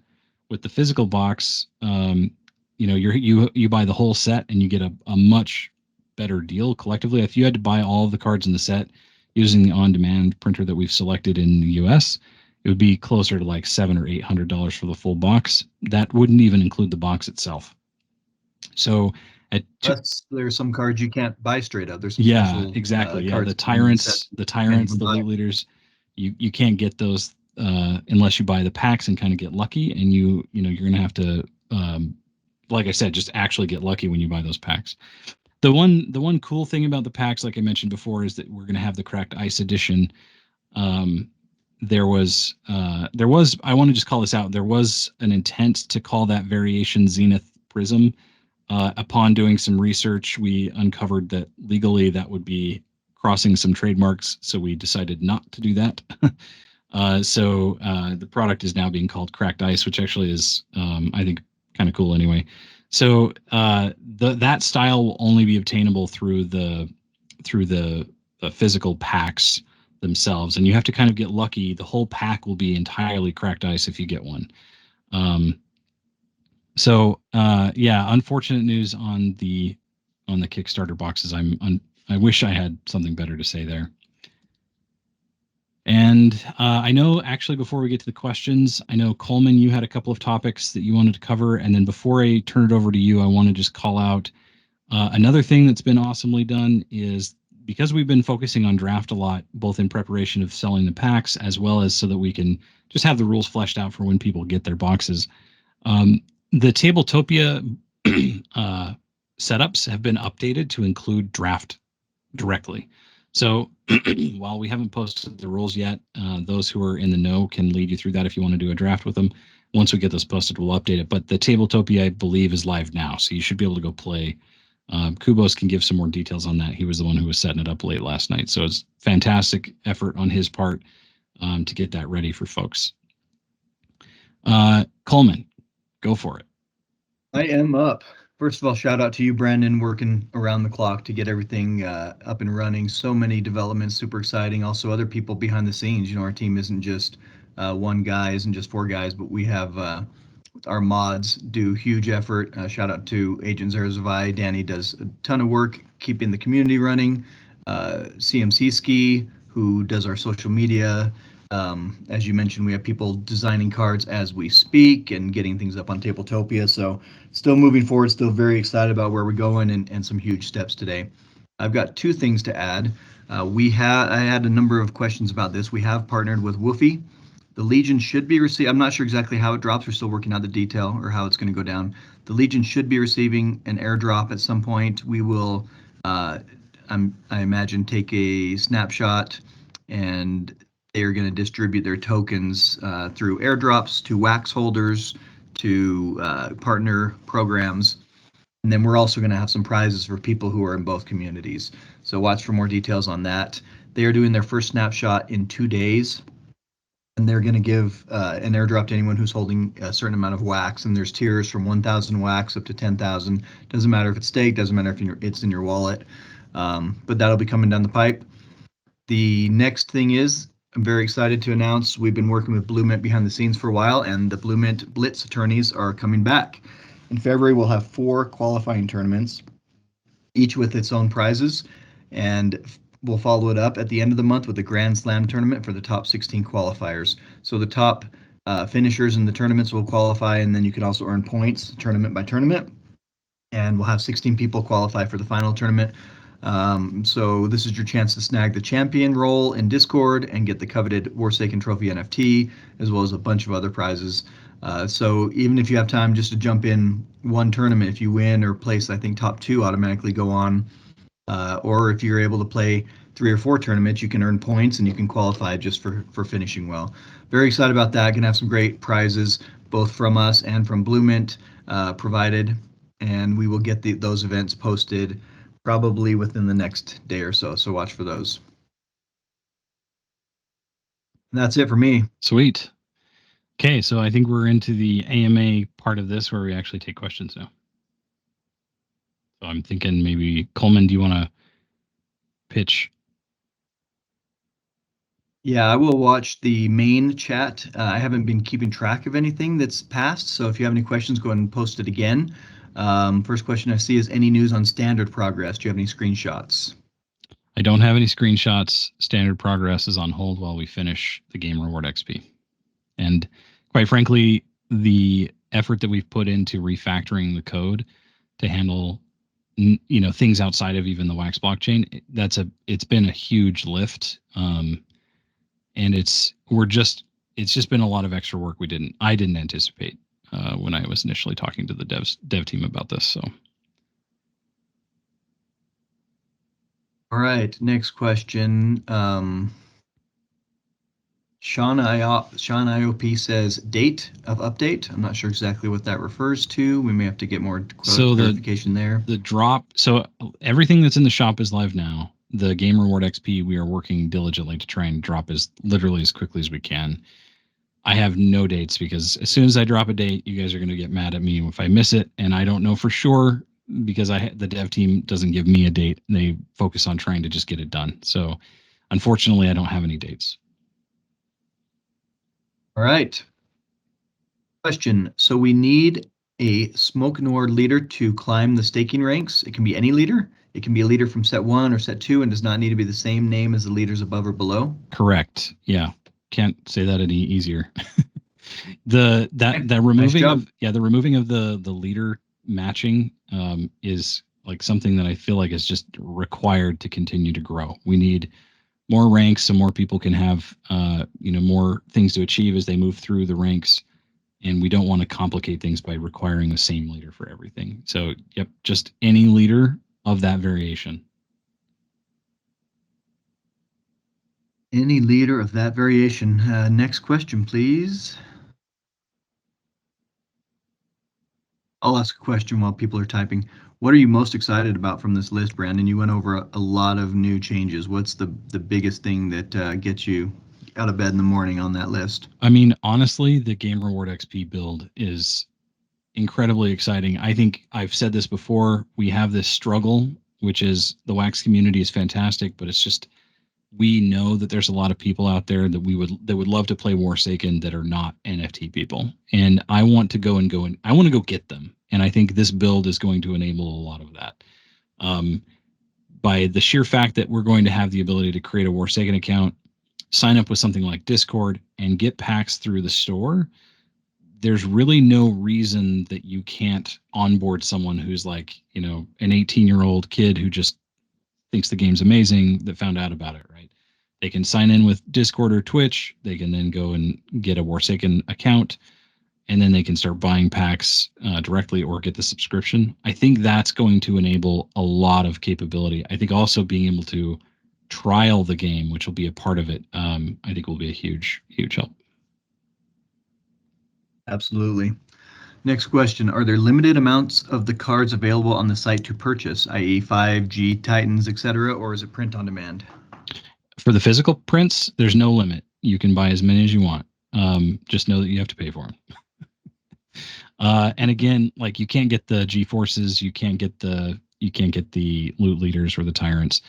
with the physical box, you buy the whole set and you get a much better deal collectively. If you had to buy all of the cards in the set using the on-demand printer that we've selected in the US, it would be closer to like $700 or $800 for the full box. That wouldn't even include the box itself. So at Plus, there's some cards you can't buy straight up. There's some yeah, special exactly. Yeah, cards in the set the you can't tyrants, even the buy. loot leaders, you can't get those unless you buy the packs and kind of get lucky. And you're gonna have to, like I said, just actually get lucky when you buy those packs. The one cool thing about the packs, like I mentioned before, is that we're gonna have the cracked ice edition. Um, there was I want to just call this out. There was an intent to call that variation Zenith Prism. Upon doing some research, we uncovered that legally that would be crossing some trademarks, so we decided not to do that. So the product is now being called Cracked Ice, which actually is, I think, kind of cool anyway. So that style will only be obtainable through the physical packs themselves, and you have to kind of get lucky. The whole pack will be entirely Cracked Ice if you get one. Um, so yeah, unfortunate news on the Kickstarter boxes. I wish I had something better to say there. And I know, actually, before we get to the questions, I know Coleman, you had a couple of topics that you wanted to cover, and then before I turn it over to you, I want to just call out another thing that's been awesomely done is because we've been focusing on draft a lot, both in preparation of selling the packs as well as so that we can just have the rules fleshed out for when people get their boxes. Um, the Tabletopia uh, setups have been updated to include draft directly. So while we haven't posted the rules yet, those who are in the know can lead you through that if you want to do a draft with them. Once we get those posted, we'll update it. But the Tabletopia, I believe, is live now, so you should be able to go play. Kubos can give some more details on that. He was the one who was setting it up late last night, so it's fantastic effort on his part to get that ready for folks. Coleman, go for it. I am up. First of all, shout out to you, Brandon, working around the clock to get everything up and running. So many developments, super exciting. Also, other people behind the scenes. You know, our team isn't just one guy, isn't just four guys, but we have our mods do huge effort. Shout out to Agent Zerzavai. Danny does a ton of work keeping the community running. CMC Ski, who does our social media. As you mentioned, we have people designing cards as we speak and getting things up on Tabletopia. So still moving forward, still very excited about where we're going and some huge steps today. I've got two things to add. I had a number of questions about this. We have partnered with Woofy. The Legion should be receiving, I'm not sure exactly how it drops. We're still working out the detail or how it's going to go down. The Legion should be receiving an airdrop at some point. We will, I imagine, take a snapshot and they are going to distribute their tokens through airdrops to wax holders, to partner programs. And then we're also going to have some prizes for people who are in both communities. So watch for more details on that. They are doing their first snapshot in 2 days and they're going to give an airdrop to anyone who's holding a certain amount of wax. And there's tiers from 1,000 wax up to 10,000. Doesn't matter if it's staked, doesn't matter if it's in your wallet, but that'll be coming down the pipe. The next thing is, I'm very excited to announce we've been working with Blue Mint behind the scenes for a while, and the Blue Mint Blitz attorneys are coming back. In February, we'll have 4 qualifying tournaments, each with its own prizes, and we'll follow it up at the end of the month with a Grand Slam tournament for the top 16 qualifiers. So the top finishers in the tournaments will qualify, and then you can also earn points tournament by tournament. And we'll have 16 people qualify for the final tournament. So this is your chance to snag the champion role in Discord and get the coveted Warsaken Trophy NFT, as well as a bunch of other prizes. So even if you have time just to jump in one tournament, if you win or place, I think top 2 automatically go on. Or if you're able to play 3 or 4 tournaments, you can earn points and you can qualify just for finishing well. Very excited about that. Gonna have some great prizes both from us and from Blue Mint provided, and we will get those events posted probably within the next day or so. So watch for those. And that's it for me. Sweet. Okay, so I think we're into the AMA part of this where we actually take questions now. So I'm thinking maybe Coleman, do you want to pitch? Yeah, I will watch the main chat. I haven't been keeping track of anything that's passed, so if you have any questions, go ahead and post it again. First question I see is any news on standard progress? Do you have any screenshots? I don't have any screenshots. Standard progress is on hold while we finish the game reward XP. And quite frankly, the effort that we've put into refactoring the code to handle things outside of even the Wax blockchain, it's been a huge lift. And it's just been a lot of extra work I didn't anticipate when I was initially talking to the dev team about this. So All right, next question. Sean IOP says date of update. I'm not sure exactly what that refers to. We may have to get more clarification there. The drop. So everything that's in the shop is live now. The game reward XP, we are working diligently to try and drop literally as quickly as we can. I have no dates because as soon as I drop a date, you guys are going to get mad at me if I miss it, and I don't know for sure because the dev team doesn't give me a date. They focus on trying to just get it done. So unfortunately, I don't have any dates. All right. Question. So we need a Smoke Noir leader to climb the staking ranks. It can be any leader. It can be a leader from set 1 or set 2 and does not need to be the same name as the leaders above or below. Correct. Yeah. Can't say that any easier. the removing nice of the removing of the leader matching is like something that I feel like is just required to continue to grow. We need more ranks so more people can have more things to achieve as they move through the ranks, and we don't want to complicate things by requiring the same leader for everything. So yep, just any leader of that variation. Any leader of that variation. Next question, please. I'll ask a question while people are typing. What are you most excited about from this list, Brandon? You went over a lot of new changes. What's the biggest thing that gets you out of bed in the morning on that list? I mean, honestly, the Game Reward XP build is incredibly exciting. I think I've said this before. We have this struggle, which is the wax community is fantastic, but it's just we know that there's a lot of people out there that would love to play Warsaken that are not NFT people, and I want to go and I want to go get them. And I think this build is going to enable a lot of that. Um, by the sheer fact that we're going to have the ability to create a Warsaken account, sign up with something like Discord, and get packs through the store, there's really no reason that you can't onboard someone who's like, an 18-year-old kid who just thinks the game's amazing that found out about it, right? They can sign in with Discord or Twitch. They can then go and get a Warsaken account, and then they can start buying packs directly or get the subscription. I think that's going to enable a lot of capability. I think also being able to trial the game, which will be a part of it, I think will be a huge, huge help. Absolutely. Next question. Are there limited amounts of the cards available on the site to purchase, i.e., 5G, Titans, etc., or is it print on demand? For the physical prints, there's no limit. You can buy as many as you want. Just know that you have to pay for them. And again, like you can't get the G forces, you can't get the loot leaders or the tyrants.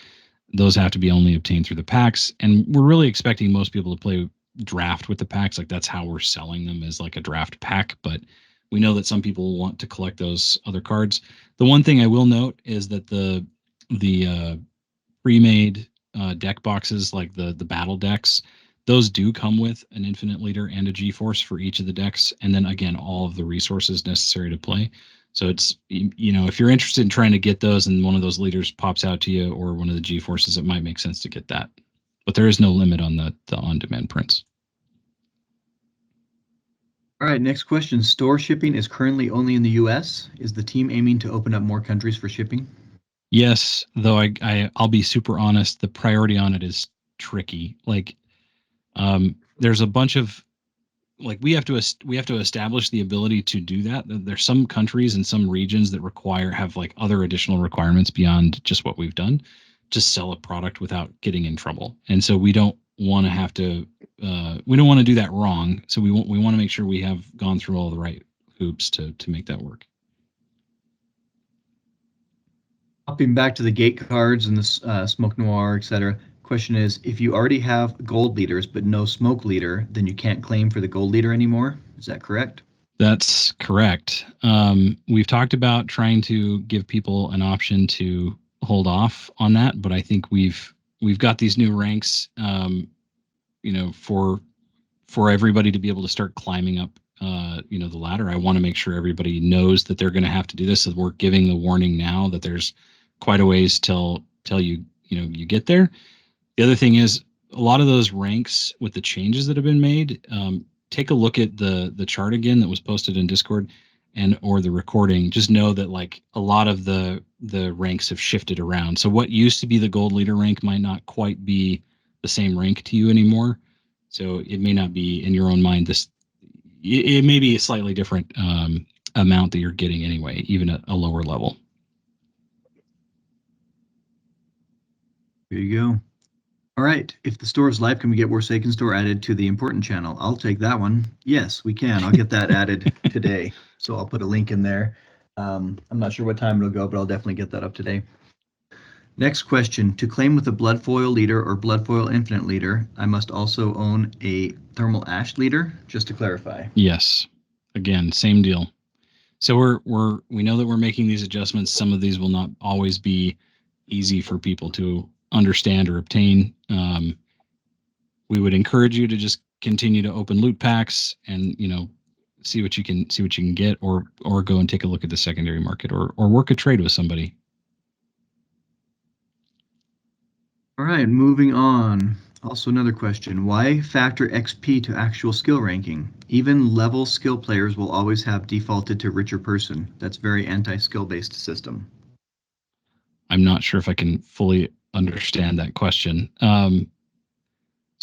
Those have to be only obtained through the packs. And we're really expecting most people to play draft with the packs. Like that's how we're selling them, as like a draft pack. But we know that some people want to collect those other cards. The one thing I will note is that the pre-made deck boxes, like the battle decks, those do come with an infinite leader and a G-force for each of the decks, and then again all of the resources necessary to play. So it's, if you're interested in trying to get those and one of those leaders pops out to you or one of the G-forces, it might make sense to get that. But there is no limit on the on-demand prints. All right, next question. Store shipping is currently only in the US. Is the team aiming to open up more countries for shipping? Yes, though I'll be super honest, the priority on it is tricky. Like there's a bunch of, like, we have to establish the ability to do that. There's some countries and some regions that have like other additional requirements beyond just what we've done to sell a product without getting in trouble. And so we don't want to have to we don't want to do that wrong. So we want to make sure we have gone through all the right hoops to make that work. Hopping back to the gate cards and the smoke noir, etc. Question is, if you already have gold leaders but no smoke leader, then you can't claim for the gold leader anymore. Is that correct? That's correct. We've talked about trying to give people an option to hold off on that, but I think we've got these new ranks, for everybody to be able to start climbing up, the ladder. I want to make sure everybody knows that they're going to have to do this. So we're giving the warning now that there's quite a ways till you get there. The other thing is a lot of those ranks with the changes that have been made. Take a look at the chart again that was posted in Discord and or the recording. Just know that like a lot of the ranks have shifted around. So what used to be the gold leader rank might not quite be the same rank to you anymore. So it may not be in your own mind this. It may be a slightly different amount that you're getting anyway, even at a lower level. Here you go. All right. If the store is live, can we get Warsaken Store added to the important channel? I'll take that one. Yes, we can. I'll get that added today. So I'll put a link in there. I'm not sure what time it'll go, but I'll definitely get that up today. Next question. To claim with a bloodfoil leader or bloodfoil infinite leader, I must also own a thermal ash leader, just to clarify. Yes. Again, same deal. So we know that we're making these adjustments. Some of these will not always be easy for people to understand or obtain. We would encourage you to just continue to open loot packs and see what you can get, or go and take a look at the secondary market, or work a trade with somebody. All right, moving on. Also another question. Why factor XP to actual skill ranking? Even level skill players will always have defaulted to richer person. That's very anti-skill based system. I'm not sure if I can fully understand that question.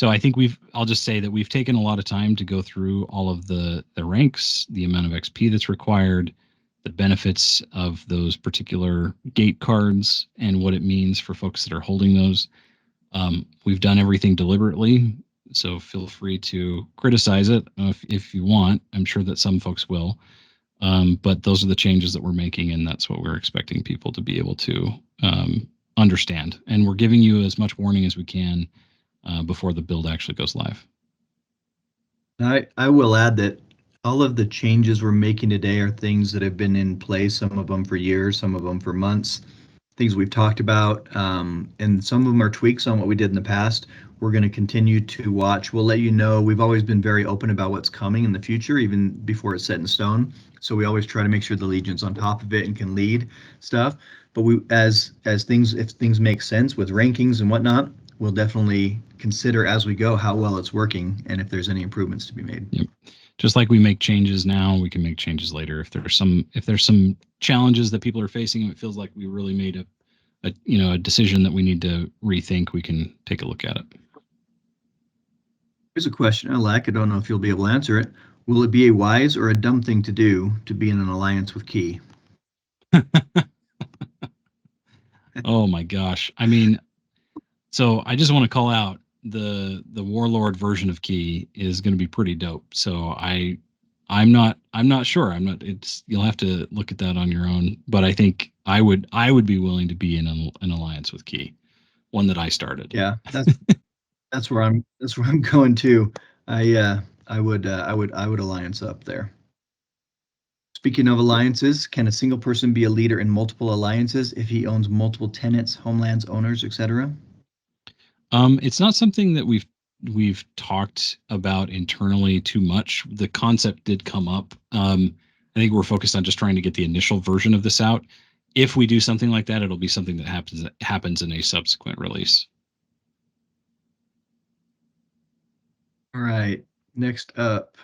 So I think I'll just say that we've taken a lot of time to go through all of the ranks, the amount of XP that's required, the benefits of those particular gate cards, and what it means for folks that are holding those. We've done everything deliberately, so feel free to criticize it if you want. I'm sure that some folks will. But those are the changes that we're making, and that's what we're expecting people to be able to understand. And we're giving you as much warning as we can before the build actually goes live. I will add that all of the changes we're making today are things that have been in place, some of them for years, some of them for months, things we've talked about, and some of them are tweaks on what we did in the past. We're going to continue to watch. We'll let you know. We've always been very open about what's coming in the future, even before it's set in stone. So we always try to make sure the Legion's on top of it and can lead stuff. But we, as things, if things make sense with rankings and whatnot, we'll definitely consider as we go how well it's working and if there's any improvements to be made. Yep. Just like we make changes now, we can make changes later. If there's some challenges that people are facing, and it feels like we really made a decision that we need to rethink, we can take a look at it. Here's a question I like. I don't know if you'll be able to answer it. Will it be a wise or a dumb thing to do to be in an alliance with Key? Oh my gosh. I mean, so I just want to call out the warlord version of Key is going to be pretty dope. So I'm not sure. I'm not. It's You'll have to look at that on your own. But I think I would be willing to be in an alliance with Key, one that I started. Yeah, that's where I'm going to. I would alliance up there. Speaking of alliances, can a single person be a leader in multiple alliances if he owns multiple tenants, homelands, owners, etc.? It's not something that we've talked about internally too much. The concept did come up. I think we're focused on just trying to get the initial version of this out. If we do something like that, it'll be something that happens in a subsequent release. All right. Next up,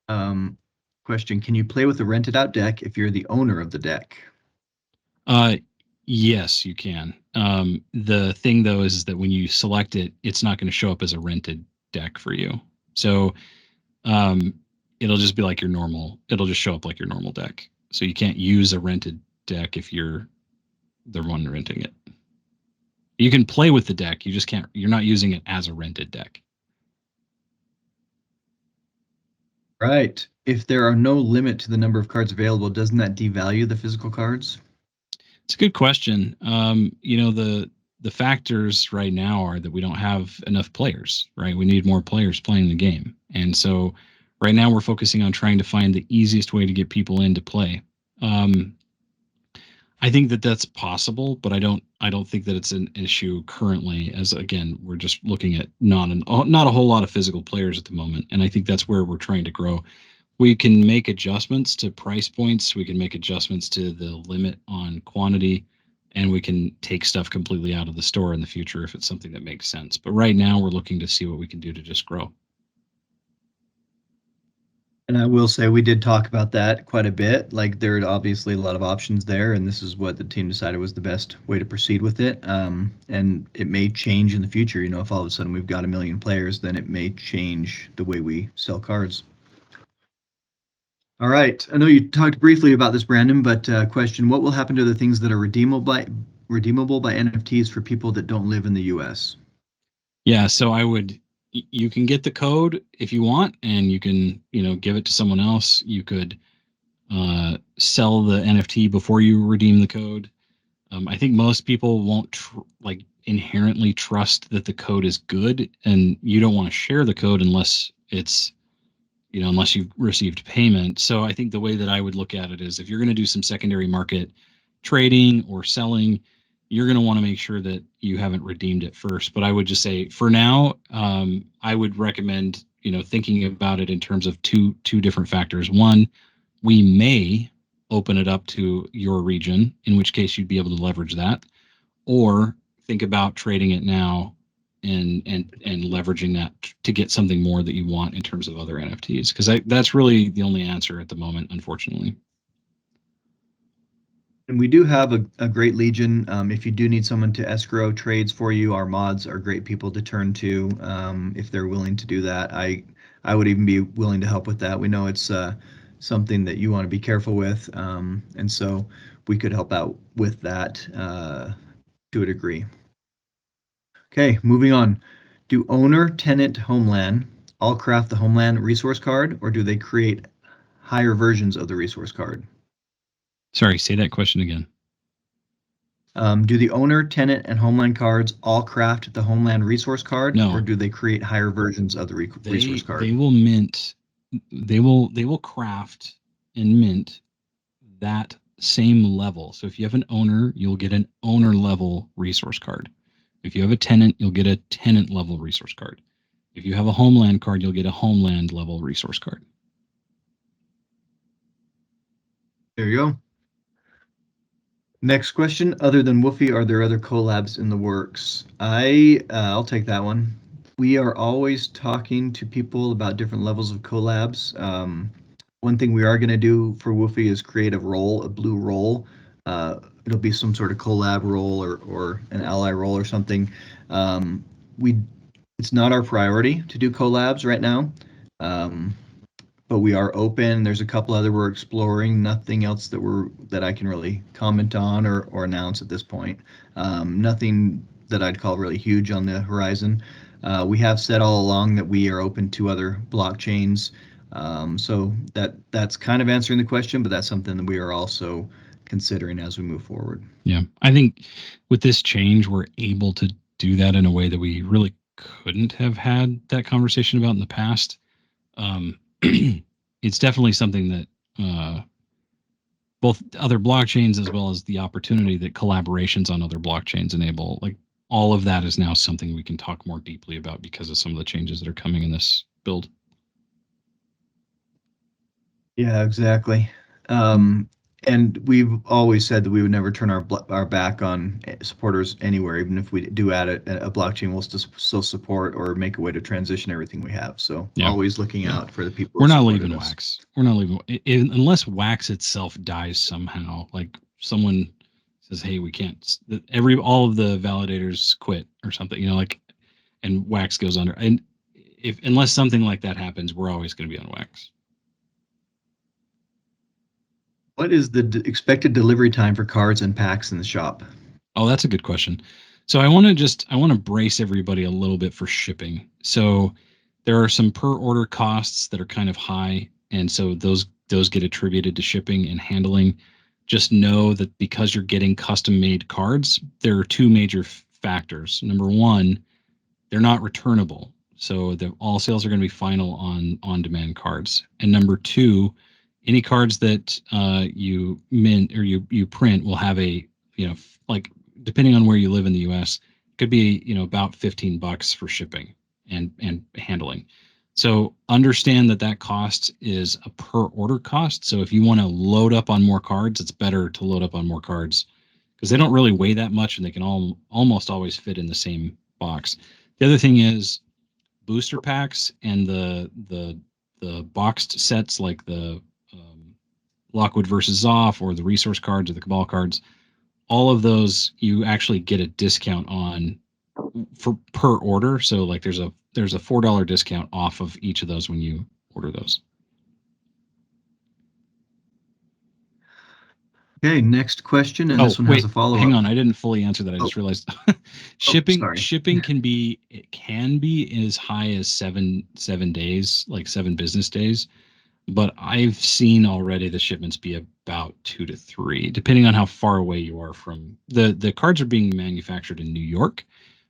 um, question: can you play with a rented out deck if you're the owner of the deck? Uh, yes, you can. The thing though is that when you select it, it's not going to show up as a rented deck for you. So um, it'll just be like your normal. It'll just show up like your normal deck. So you can't use a rented deck if you're the one renting it. You can play with the deck. You just can't. You're not using it as a rented deck. Right. If there are no limit to the number of cards available, doesn't that devalue the physical cards? It's a good question. The factors right now are that we don't have enough players, right? We need more players playing the game. And so right now we're focusing on trying to find the easiest way to get people in to play. Um, I think that that's possible, but I don't think that it's an issue currently. As again, we're just looking at not a whole lot of physical players at the moment, and I think that's where we're trying to grow. We can make adjustments to price points. We can make adjustments to the limit on quantity, and we can take stuff completely out of the store in the future if it's something that makes sense. But right now, we're looking to see what we can do to just grow. And I will say we did talk about that quite a bit. Like there are obviously a lot of options there, and this is what the team decided was the best way to proceed with it. And it may change in the future. You know, if all of a sudden we've got a million players, then it may change the way we sell cards. All right. I know you talked briefly about this, Brandon, but question: what will happen to the things that are redeemable by NFTs for people that don't live in the U.S.? Yeah, so you can get the code if you want, and you can give it to someone else. You could sell the NFT before you redeem the code. I think most people won't like inherently trust that the code is good, and you don't want to share the code unless you've received payment. So I think the way that I would look at it is if you're going to do some secondary market trading or selling, you're going to want to make sure that you haven't redeemed it first. But I would just say for now, I would recommend thinking about it in terms of two different factors. One, we may open it up to your region, in which case you'd be able to leverage that, or think about trading it now and leveraging that to get something more that you want in terms of other NFTs. Because that's really the only answer at the moment, unfortunately. And we do have a great legion. If you do need someone to escrow trades for you, our mods are great people to turn to if they're willing to do that. I would even be willing to help with that. We know it's something that you want to be careful with, and so we could help out with that to a degree. Okay, moving on. Do owner, tenant, homeland all craft the homeland resource card, or do they create higher versions of the resource card? Sorry, say that question again. Do the owner, tenant, and homeland cards all craft the homeland resource card, or No, do they create higher versions of the resource they card? will mint, they will craft and mint that same level. So if you have an owner, you'll get an owner level resource card. If you have a tenant, you'll get a tenant level resource card. If you have a homeland card, you'll get a homeland level resource card. There you go. Next question. Other than Woofy, are there other collabs in the works? I'll take that one. We are always talking to people about different levels of collabs. One thing we are going to do for Woofy is create a role, a blue role. It'll be some sort of collab role or an ally role or something. We It's not our priority to do collabs right now. Um, but we are open. There's a couple other we're exploring. Nothing else that I can really comment on or announce at this point. Nothing that I'd call really huge on the horizon. We have said all along that we are open to other blockchains. So that's kind of answering the question, but that's something that we are also considering as we move forward. Yeah. I think with this change, we're able to do that in a way that we really couldn't have had that conversation about in the past. Um, it's definitely something that both other blockchains as well as the opportunity that collaborations on other blockchains enable. Like all of that is now something we can talk more deeply about because of some of the changes that are coming in this build. Yeah, exactly. Um, and we've always said that we would never turn our back on supporters anywhere, even if we do add a blockchain, we'll still support or make a way to transition everything we have. So Yeah. always looking Yeah. out for the people We're who not supported leaving us. Wax. We're not leaving unless Wax itself dies somehow. Like someone says, "Hey, we can't." Every all of the validators quit or something. Like, and Wax goes under. And if unless something like that happens, we're always going to be on Wax. What is the expected delivery time for cards and packs in the shop? Oh, that's a good question. So I want to brace everybody a little bit for shipping. So there are some per order costs that are kind of high, and so those get attributed to shipping and handling. Just know that because you're getting custom made cards, there are two major factors. Number one, they're not returnable. So all sales are going to be final on demand cards. And number two, any cards that you mint or you print will have a like depending on where you live in the U.S. it could be about $15 for shipping and handling. So understand that cost is a per order cost. So if you want to load up on more cards, it's better to load up on more cards because they don't really weigh that much and they can almost always fit in the same box. The other thing is booster packs and the boxed sets like the Lockwood versus Zoff or the resource cards or the Cabal cards. All of those you actually get a discount on for per order. So like there's a $4 discount off of each of those when you order those. Okay, next question, and Oh this one has wait, a follow hang up. on. I didn't fully answer that. I Oh, just realized oh, shipping sorry. shipping can be as high as seven days, like 7 business days. But I've seen already the shipments be about 2 to 3, depending on how far away you are from the cards are being manufactured in New York.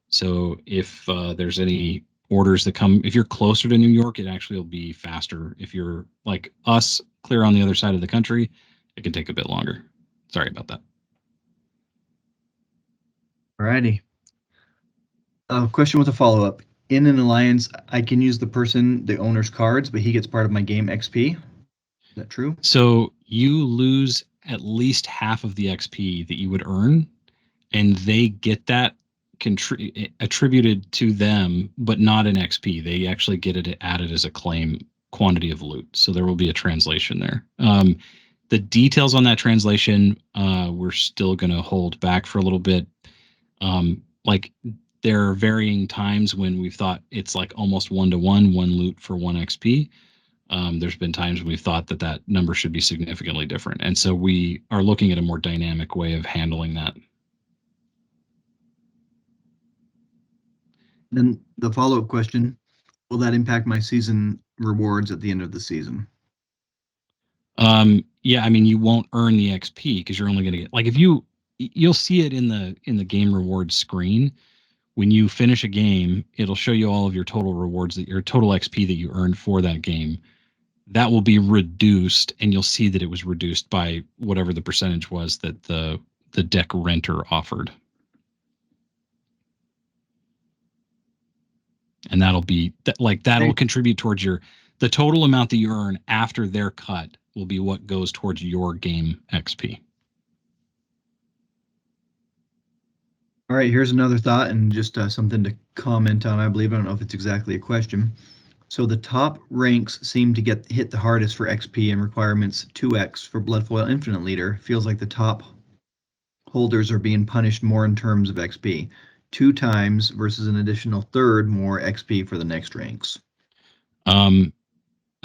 So if there's any orders that come, if you're closer to New York, it actually will be faster. If you're like us, clear on the other side of the country, it can take a bit longer. Sorry about that. Alrighty. Question with a follow up. In an alliance, I can use the owner's cards, but he gets part of my game XP. Is that true? So you lose at least half of the XP that you would earn, and they get that attributed to them, but not in XP. They actually get it added as a claim quantity of loot. So there will be a translation there. The details on that translation, we're still going to hold back for a little bit. Like there are varying times when we've thought it's like almost 1-to-1, one loot for one XP. There's been times when we've thought that that number should be significantly different, and so we are looking at a more dynamic way of handling that. Then the follow-up question, will that impact my season rewards at the end of the season? Yeah, I mean, you won't earn the XP because you're only going to get like if you'll see it in the game rewards screen when you finish a game. It'll show you all of your total rewards that your total XP that you earned for that game. That will be reduced, and you'll see that it was reduced by whatever the percentage was that the deck renter offered, and that'll be that like that'll Okay. contribute towards your the total amount that you earn after their cut will be what goes towards your game XP. All right, here's another thought and just something to comment on. I believe I don't know if it's exactly a question. So the top ranks seem to get hit the hardest for XP and requirements 2x for Bloodfoil Infinite Leader. Feels like the top holders are being punished more in terms of XP. 2 times versus an additional third more XP for the next ranks. Um,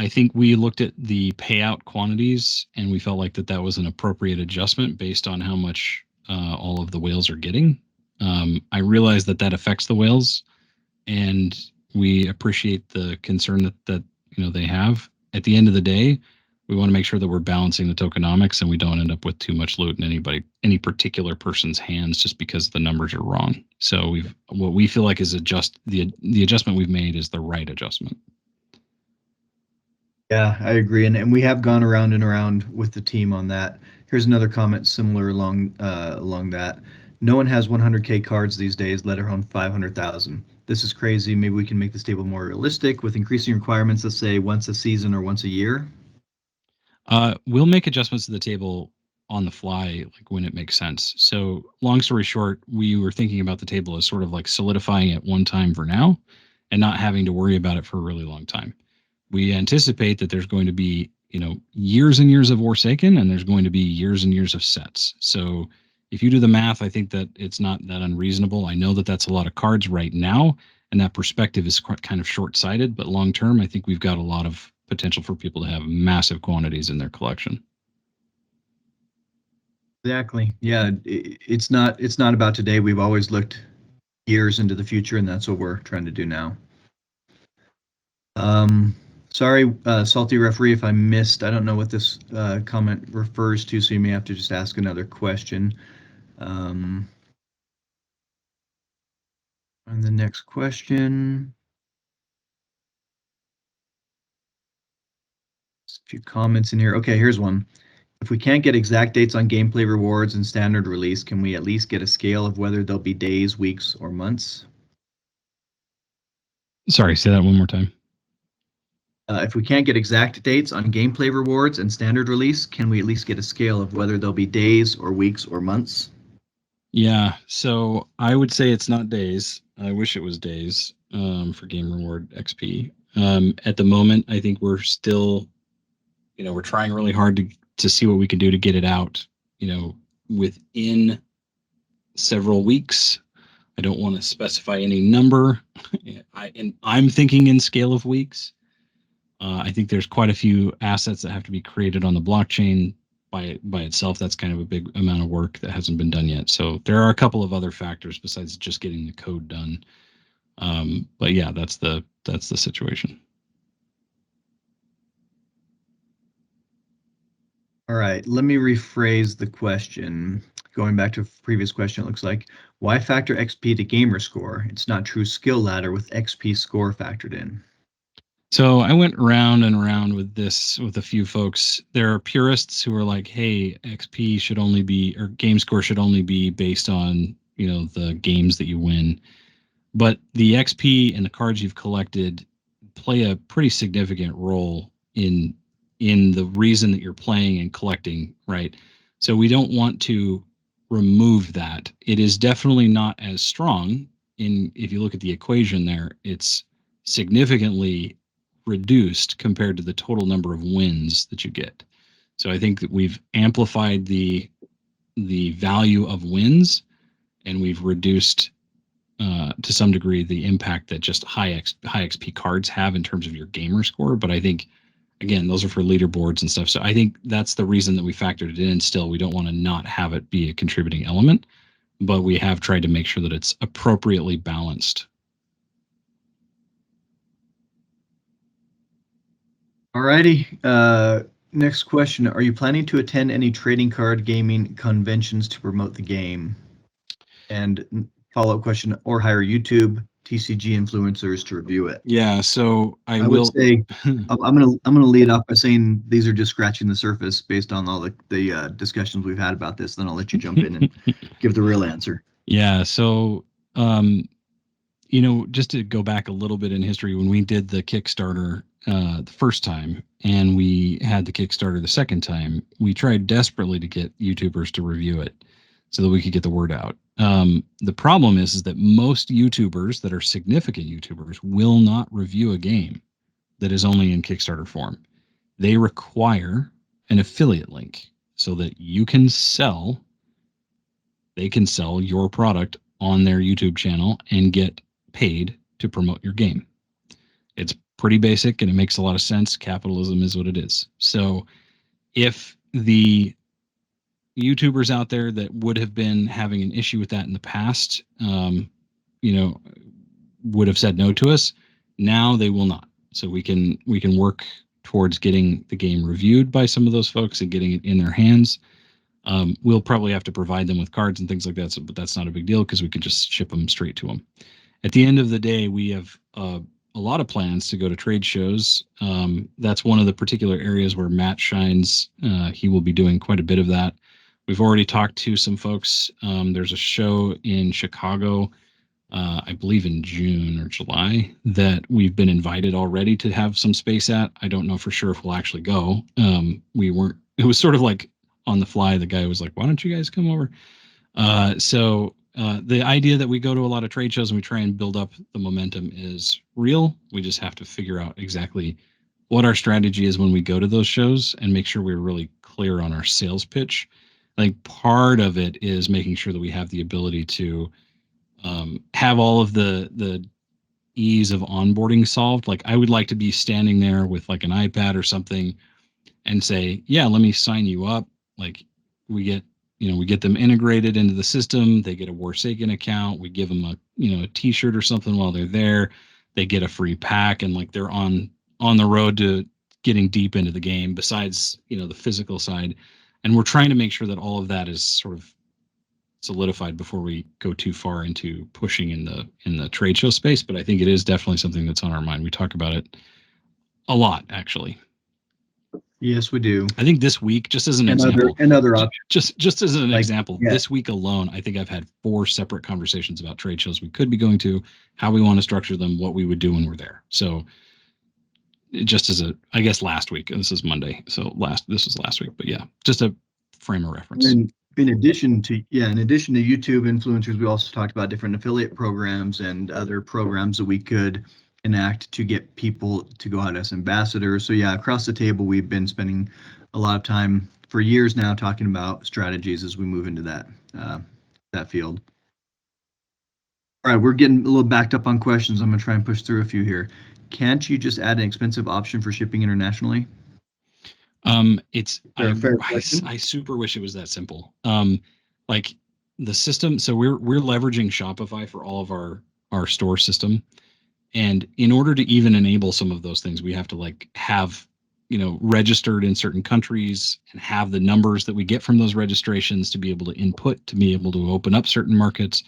I think we looked at the payout quantities and we felt like that was an appropriate adjustment based on how much all of the whales are getting. I realize that affects the whales, and we appreciate the concern that they have. At the end of the day, we want to make sure that we're balancing the tokenomics and we don't end up with too much loot in any particular person's hands just because the numbers are wrong. So what we feel like is the adjustment we've made is the right adjustment. Yeah, I agree, and we have gone around and around with the team on that. Here's another comment similar along that. No one has 100K cards these days, let alone 500,000. This is crazy. Maybe we can make this table more realistic with increasing requirements, let's say once a season or once a year. We'll make adjustments to the table on the fly, like when it makes sense. So, long story short, we were thinking about the table as sort of like solidifying it one time for now and not having to worry about it for a really long time. We anticipate that there's going to be, years and years of Warsaken, and there's going to be years and years of sets. So, if you do the math, I think that it's not that unreasonable. I know that that's a lot of cards right now, and that perspective is kind of short sighted, but long term, I think we've got a lot of potential for people to have massive quantities in their collection. Exactly. Yeah, it's not about today. We've always looked years into the future, and that's what we're trying to do now. Um, sorry, salty referee, if I missed. I don't know what this comment refers to, so you may have to just ask another question. Um, and the next question. A few comments in here. Okay, here's one. If we can't get exact dates on gameplay rewards and standard release, can we at least get a scale of whether they'll be days, weeks, or months? Sorry, say that one more time. If we can't get exact dates on gameplay rewards and standard release, can we at least get a scale of whether they'll be days or weeks or months? Yeah, so I would say it's not days. I wish it was days for game reward XP. At the moment, I think we're still, we're trying really hard to see what we can do to get it out, within several weeks. I don't want to specify any number. I'm thinking in scale of weeks. I think there's quite a few assets that have to be created on the blockchain by itself. That's kind of a big amount of work that hasn't been done yet. So there are a couple of other factors besides just getting the code done. But yeah, that's the situation. All right, let me rephrase the question. Going back to a previous question, it looks like, why factor XP to gamer score? It's not true skill ladder with XP score factored in. So I went around and around with this with a few folks. There are purists who are like, "Hey, XP should only be or game score should only be based on the games that you win." But the XP and the cards you've collected play a pretty significant role in the reason that you're playing and collecting, right? So we don't want to remove that. It is definitely not as strong in if you look at the equation there, it's significantly reduced compared to the total number of wins that you get. So I think that we've amplified the value of wins, and we've reduced to some degree the impact that just high XP cards have in terms of your gamer score. But I think again, those are for leaderboards and stuff. So I think that's the reason that we factored it in. Still, we don't want to not have it be a contributing element, but we have tried to make sure that it's appropriately balanced. Alrighty. Next question. Are you planning to attend any trading card gaming conventions to promote the game? And follow-up question, or hire YouTube TCG influencers to review it? Yeah, so I I would will. say I'm gonna lead off by saying these are just scratching the surface based on all the discussions we've had about this. Then I'll let you jump in and give the real answer. Yeah, so um, just to go back a little bit in history, when we did the Kickstarter the first time and we had the Kickstarter the second time, we tried desperately to get YouTubers to review it so that we could get the word out. The problem is that most YouTubers that are significant YouTubers will not review a game that is only in Kickstarter form. They require an affiliate link so that they can sell your product on their YouTube channel and get paid to promote your game. It's pretty basic and it makes a lot of sense. Capitalism is what it is. So if the YouTubers out there that would have been having an issue with that in the past, you know, would have said no to us, now they will not. So we can work towards getting the game reviewed by some of those folks and getting it in their hands. We'll probably have to provide them with cards and things like that, so, but that's not a big deal because we can just ship them straight to them. At the end of the day, we have a lot of plans to go to trade shows. That's one of the particular areas where Matt shines. He will be doing quite a bit of that. We've already talked to some folks. There's a show in Chicago, I believe in June or July, that we've been invited already to have some space at. I don't know for sure if we'll actually go. We weren't. It was sort of like on the fly. The guy was like, "Why don't you guys come over?" So the idea that we go to a lot of trade shows and we try and build up the momentum is real. We just have to figure out exactly what our strategy is when we go to those shows and make sure we're really clear on our sales pitch. I think part of it is making sure that we have the ability to have all of the ease of onboarding solved. Like I would like to be standing there with like an iPad or something and say, yeah, let me sign you up. Like we get, we get them integrated into the system. They get a Warsaken account. We give them a t-shirt or something while they're there. They get a free pack and like they're on the road to getting deep into the game besides, the physical side. And we're trying to make sure that all of that is sort of solidified before we go too far into pushing in the trade show space. But I think it is definitely something that's on our mind. We talk about it a lot, actually. Yes, we do. I think this week, just as an And other example, and other options just as an like, example, yeah. this week alone, I think I've had 4 separate conversations about trade shows we could be going to, how we want to structure them, what we would do when we're there. So just as I guess last week, and this is Monday, so this was last week, but yeah, just a frame of reference. And in addition to YouTube influencers, we also talked about different affiliate programs and other programs that we could enact to get people to go out as ambassadors. So yeah, across the table, we've been spending a lot of time for years now talking about strategies as we move into that field. All right, we're getting a little backed up on questions. I'm gonna try and push through a few here. Can't you just add an expensive option for shipping internationally? It's Fair, fair question. I super wish it was that simple. Like the system, so we're leveraging Shopify for all of our store system, and in order to even enable some of those things, we have to like have registered in certain countries and have the numbers that we get from those registrations to be able to input to be able to open up certain markets.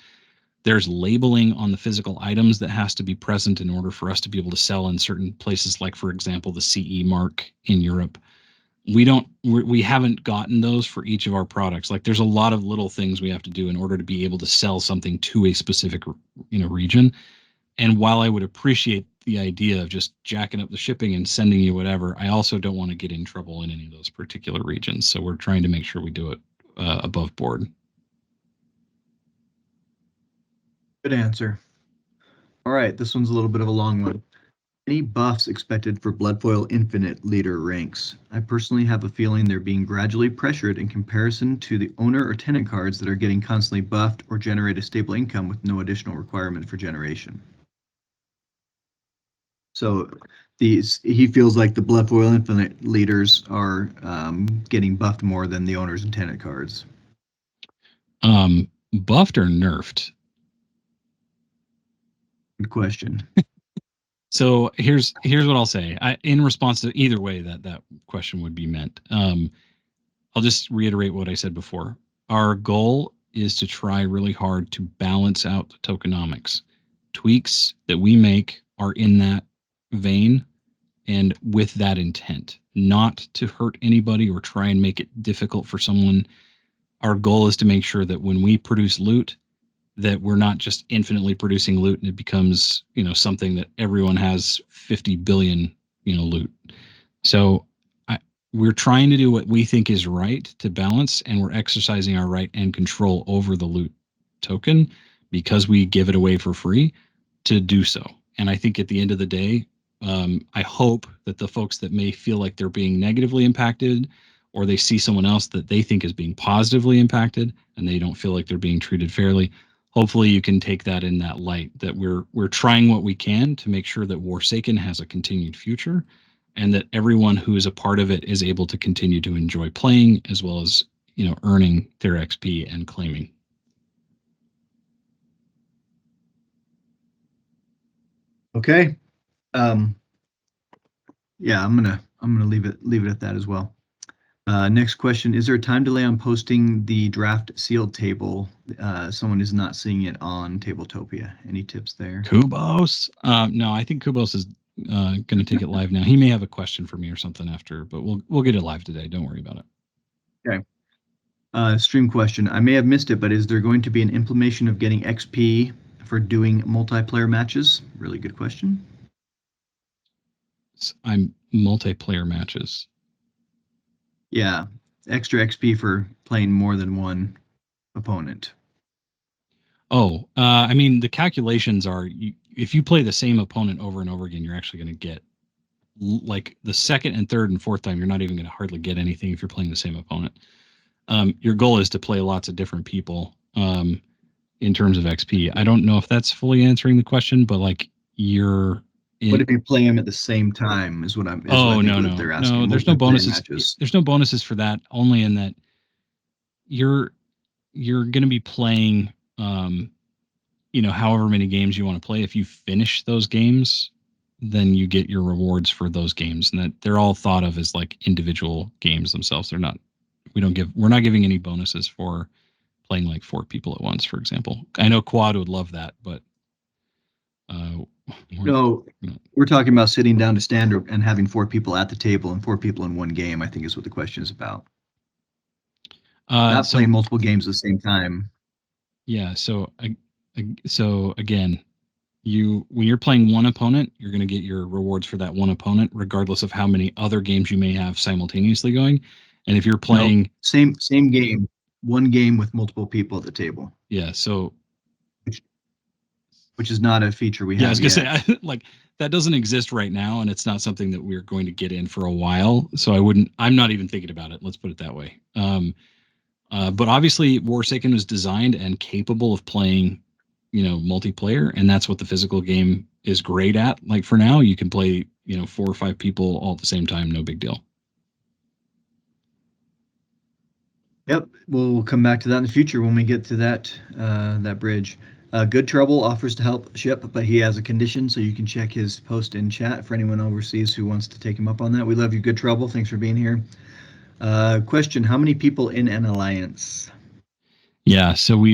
There's labeling on the physical items that has to be present in order for us to be able to sell in certain places, like for example the CE mark in Europe. We haven't gotten those for each of our products. Like there's a lot of little things we have to do in order to be able to sell something to a specific region. And while I would appreciate the idea of just jacking up the shipping and sending you whatever, I also don't want to get in trouble in any of those particular regions. So we're trying to make sure we do it above board. Good answer. All right, this one's a little bit of a long one. Any buffs expected for Bloodfoil Infinite leader ranks? I personally have a feeling they're being gradually pressured in comparison to the owner or tenant cards that are getting constantly buffed or generate a stable income with no additional requirement for generation. So he feels like the Bloodfoil Infinite leaders are getting buffed more than the owners and tenant cards. Buffed or nerfed? Good question. So here's what I'll say. In response to either way that question would be meant, I'll just reiterate what I said before. Our goal is to try really hard to balance out the tokenomics. Tweaks that we make are in that vein and with that intent, not to hurt anybody or try and make it difficult for someone. Our goal is to make sure that when we produce loot, that we're not just infinitely producing loot and it becomes, something that everyone has 50 billion, loot. So I, we're trying to do what we think is right to balance, and we're exercising our right and control over the loot token because we give it away for free to do so. And I think at the end of the day, I hope that the folks that may feel like they're being negatively impacted, or they see someone else that they think is being positively impacted and they don't feel like they're being treated fairly, hopefully you can take that in that light, that we're trying what we can to make sure that Warsaken has a continued future, and that everyone who is a part of it is able to continue to enjoy playing as well as earning their XP and claiming. Okay. Yeah, I'm gonna leave it at that as well. Next question: is there a time delay on posting the draft sealed table? Someone is not seeing it on Tabletopia. Any tips there? Kubos? No, I think Kubos is going to take it live now. He may have a question for me or something after, but we'll get it live today. Don't worry about it. Okay. Stream question: I may have missed it, but is there going to be an implementation of getting XP for doing multiplayer matches? Really good question. I'm multiplayer matches. Yeah, extra XP for playing more than one opponent. Oh, I mean, the calculations are if you play the same opponent over and over again, you're actually going to get like the second and third and fourth time, you're not even going to hardly get anything if you're playing the same opponent. Your goal is to play lots of different people in terms of XP. I don't know if that's fully answering the question, but like you're. What if you play them at the same time? Is what I think No, what they're asking. there's no Multiplayer bonuses. matches. There's no bonuses for that. Only in that you're going to be playing however many games you want to play. If you finish those games, then you get your rewards for those games, and that they're all thought of as like individual games themselves. They're not. We're not giving any bonuses for playing like 4 people at once, for example. I know Quad would love that, but No, we're talking about sitting down to standard and having 4 people at the table and 4 people in one game. I think is what the question is about. Not so playing multiple games at the same time. yeah, so again, when you're playing one opponent, you're going to get your rewards for that one opponent, regardless of how many other games you may have simultaneously going. And if you're playing, no, same game, one game with multiple people at the table. Yeah, so which is not a feature we yeah, I have was yet. gonna say like that doesn't exist right now, and it's not something that we're going to get in for a while. So I'm not even thinking about it. Let's put it that way. But obviously, Warsaken was designed and capable of playing, multiplayer, and that's what the physical game is great at. Like for now, you can play, 4 or 5 people all at the same time, no big deal. Yep, we'll come back to that in the future when we get to that bridge. Good Trouble offers to help ship, but he has a condition, so you can check his post in chat for anyone overseas who wants to take him up on that. We love you, Good Trouble. Thanks for being here. Question: how many people in an alliance? Yeah, so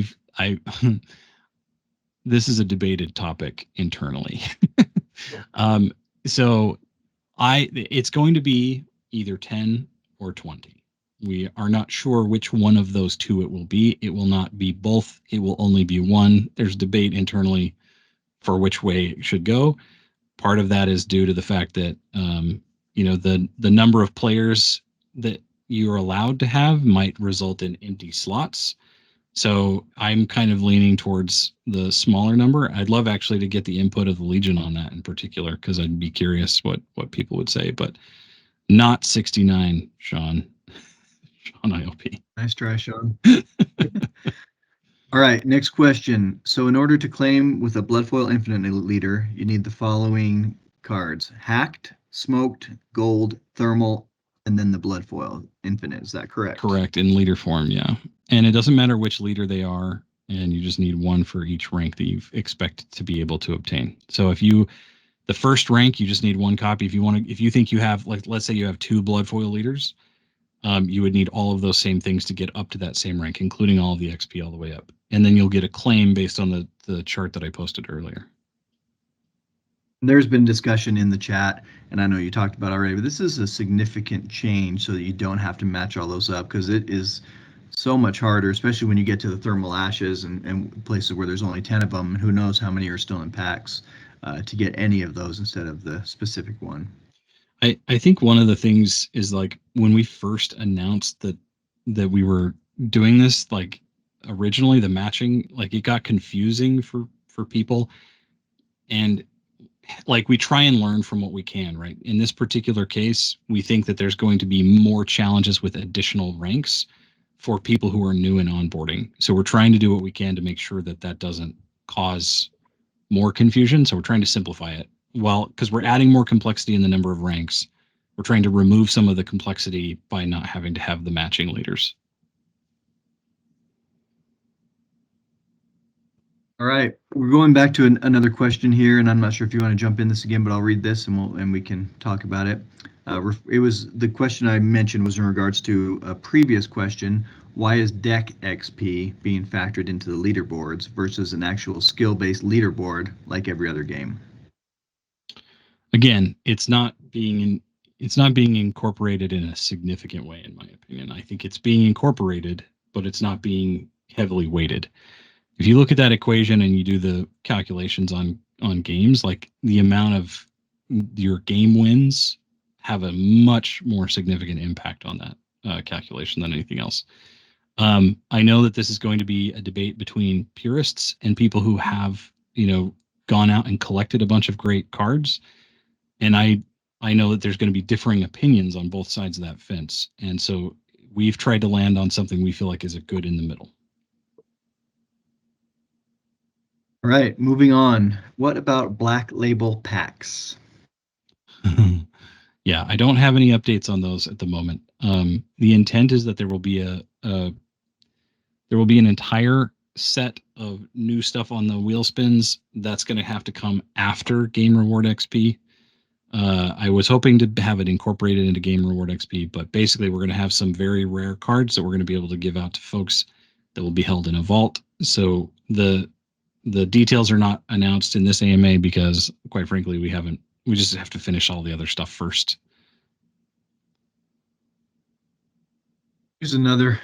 this is a debated topic internally. um, so it's going to be either 10 or 20. We are not sure which one of those two it will be. It will not be both. It will only be one. There's debate internally for which way it should go. Part of that is due to the fact that the number of players that you're allowed to have might result in empty slots. So I'm kind of leaning towards the smaller number. I'd love actually to get the input of the Legion on that in particular, because I'd be curious what people would say, but not 69, Sean. Sean IOP. Nice try, Sean. All right, next question. So, in order to claim with a Bloodfoil Infinite leader, you need the following cards: Hacked, Smoked, Gold, Thermal, and then the Bloodfoil Infinite. Is that correct? Correct, in leader form, yeah. And it doesn't matter which leader they are, and you just need one for each rank that you expect to be able to obtain. So if you the first rank, you just need one copy. If you think you have, like, let's say you have two Bloodfoil leaders, you would need all of those same things to get up to that same rank, including all of the XP all the way up. And then you'll get a claim based on the chart that I posted earlier. There's been discussion in the chat, and I know you talked about it already, but this is a significant change so that you don't have to match all those up, because it is so much harder, especially when you get to the thermal ashes and places where there's only 10 of them, and who knows how many are still in packs, to get any of those instead of the specific one. I think one of the things is, like, when we first announced that we were doing this, like, originally the matching, like, it got confusing for people, and, like, we try and learn from what we can, right? In this particular case, we think that there's going to be more challenges with additional ranks for people who are new in onboarding. So we're trying to do what we can to make sure that that doesn't cause more confusion. So we're trying to simplify it. Well, because we're adding more complexity in the number of ranks, we're trying to remove some of the complexity by not having to have the matching leaders. All right, we're going back to another question here, and I'm not sure if you want to jump in this again, but I'll read this and we can talk about it. It was the question I mentioned was in regards to a previous question. Why is deck XP being factored into the leaderboards versus an actual skill-based leaderboard like every other game? Again, it's not being incorporated in a significant way, in my opinion. I think it's being incorporated, but it's not being heavily weighted. If you look at that equation and you do the calculations on games, like, the amount of your game wins have a much more significant impact on that calculation than anything else. I know that this is going to be a debate between purists and people who have, gone out and collected a bunch of great cards, and I know that there's going to be differing opinions on both sides of that fence, and so we've tried to land on something we feel like is a good in the middle. All right, moving on. What about black label packs? Yeah, I don't have any updates on those at the moment. The intent is that there will be an entire set of new stuff on the wheel spins that's going to have to come after Game Reward XP. I was hoping to have it incorporated into Game Reward XP, but basically we're going to have some very rare cards that we're going to be able to give out to folks that will be held in a vault. So the details are not announced in this AMA because, quite frankly, we just have to finish all the other stuff first. Here's another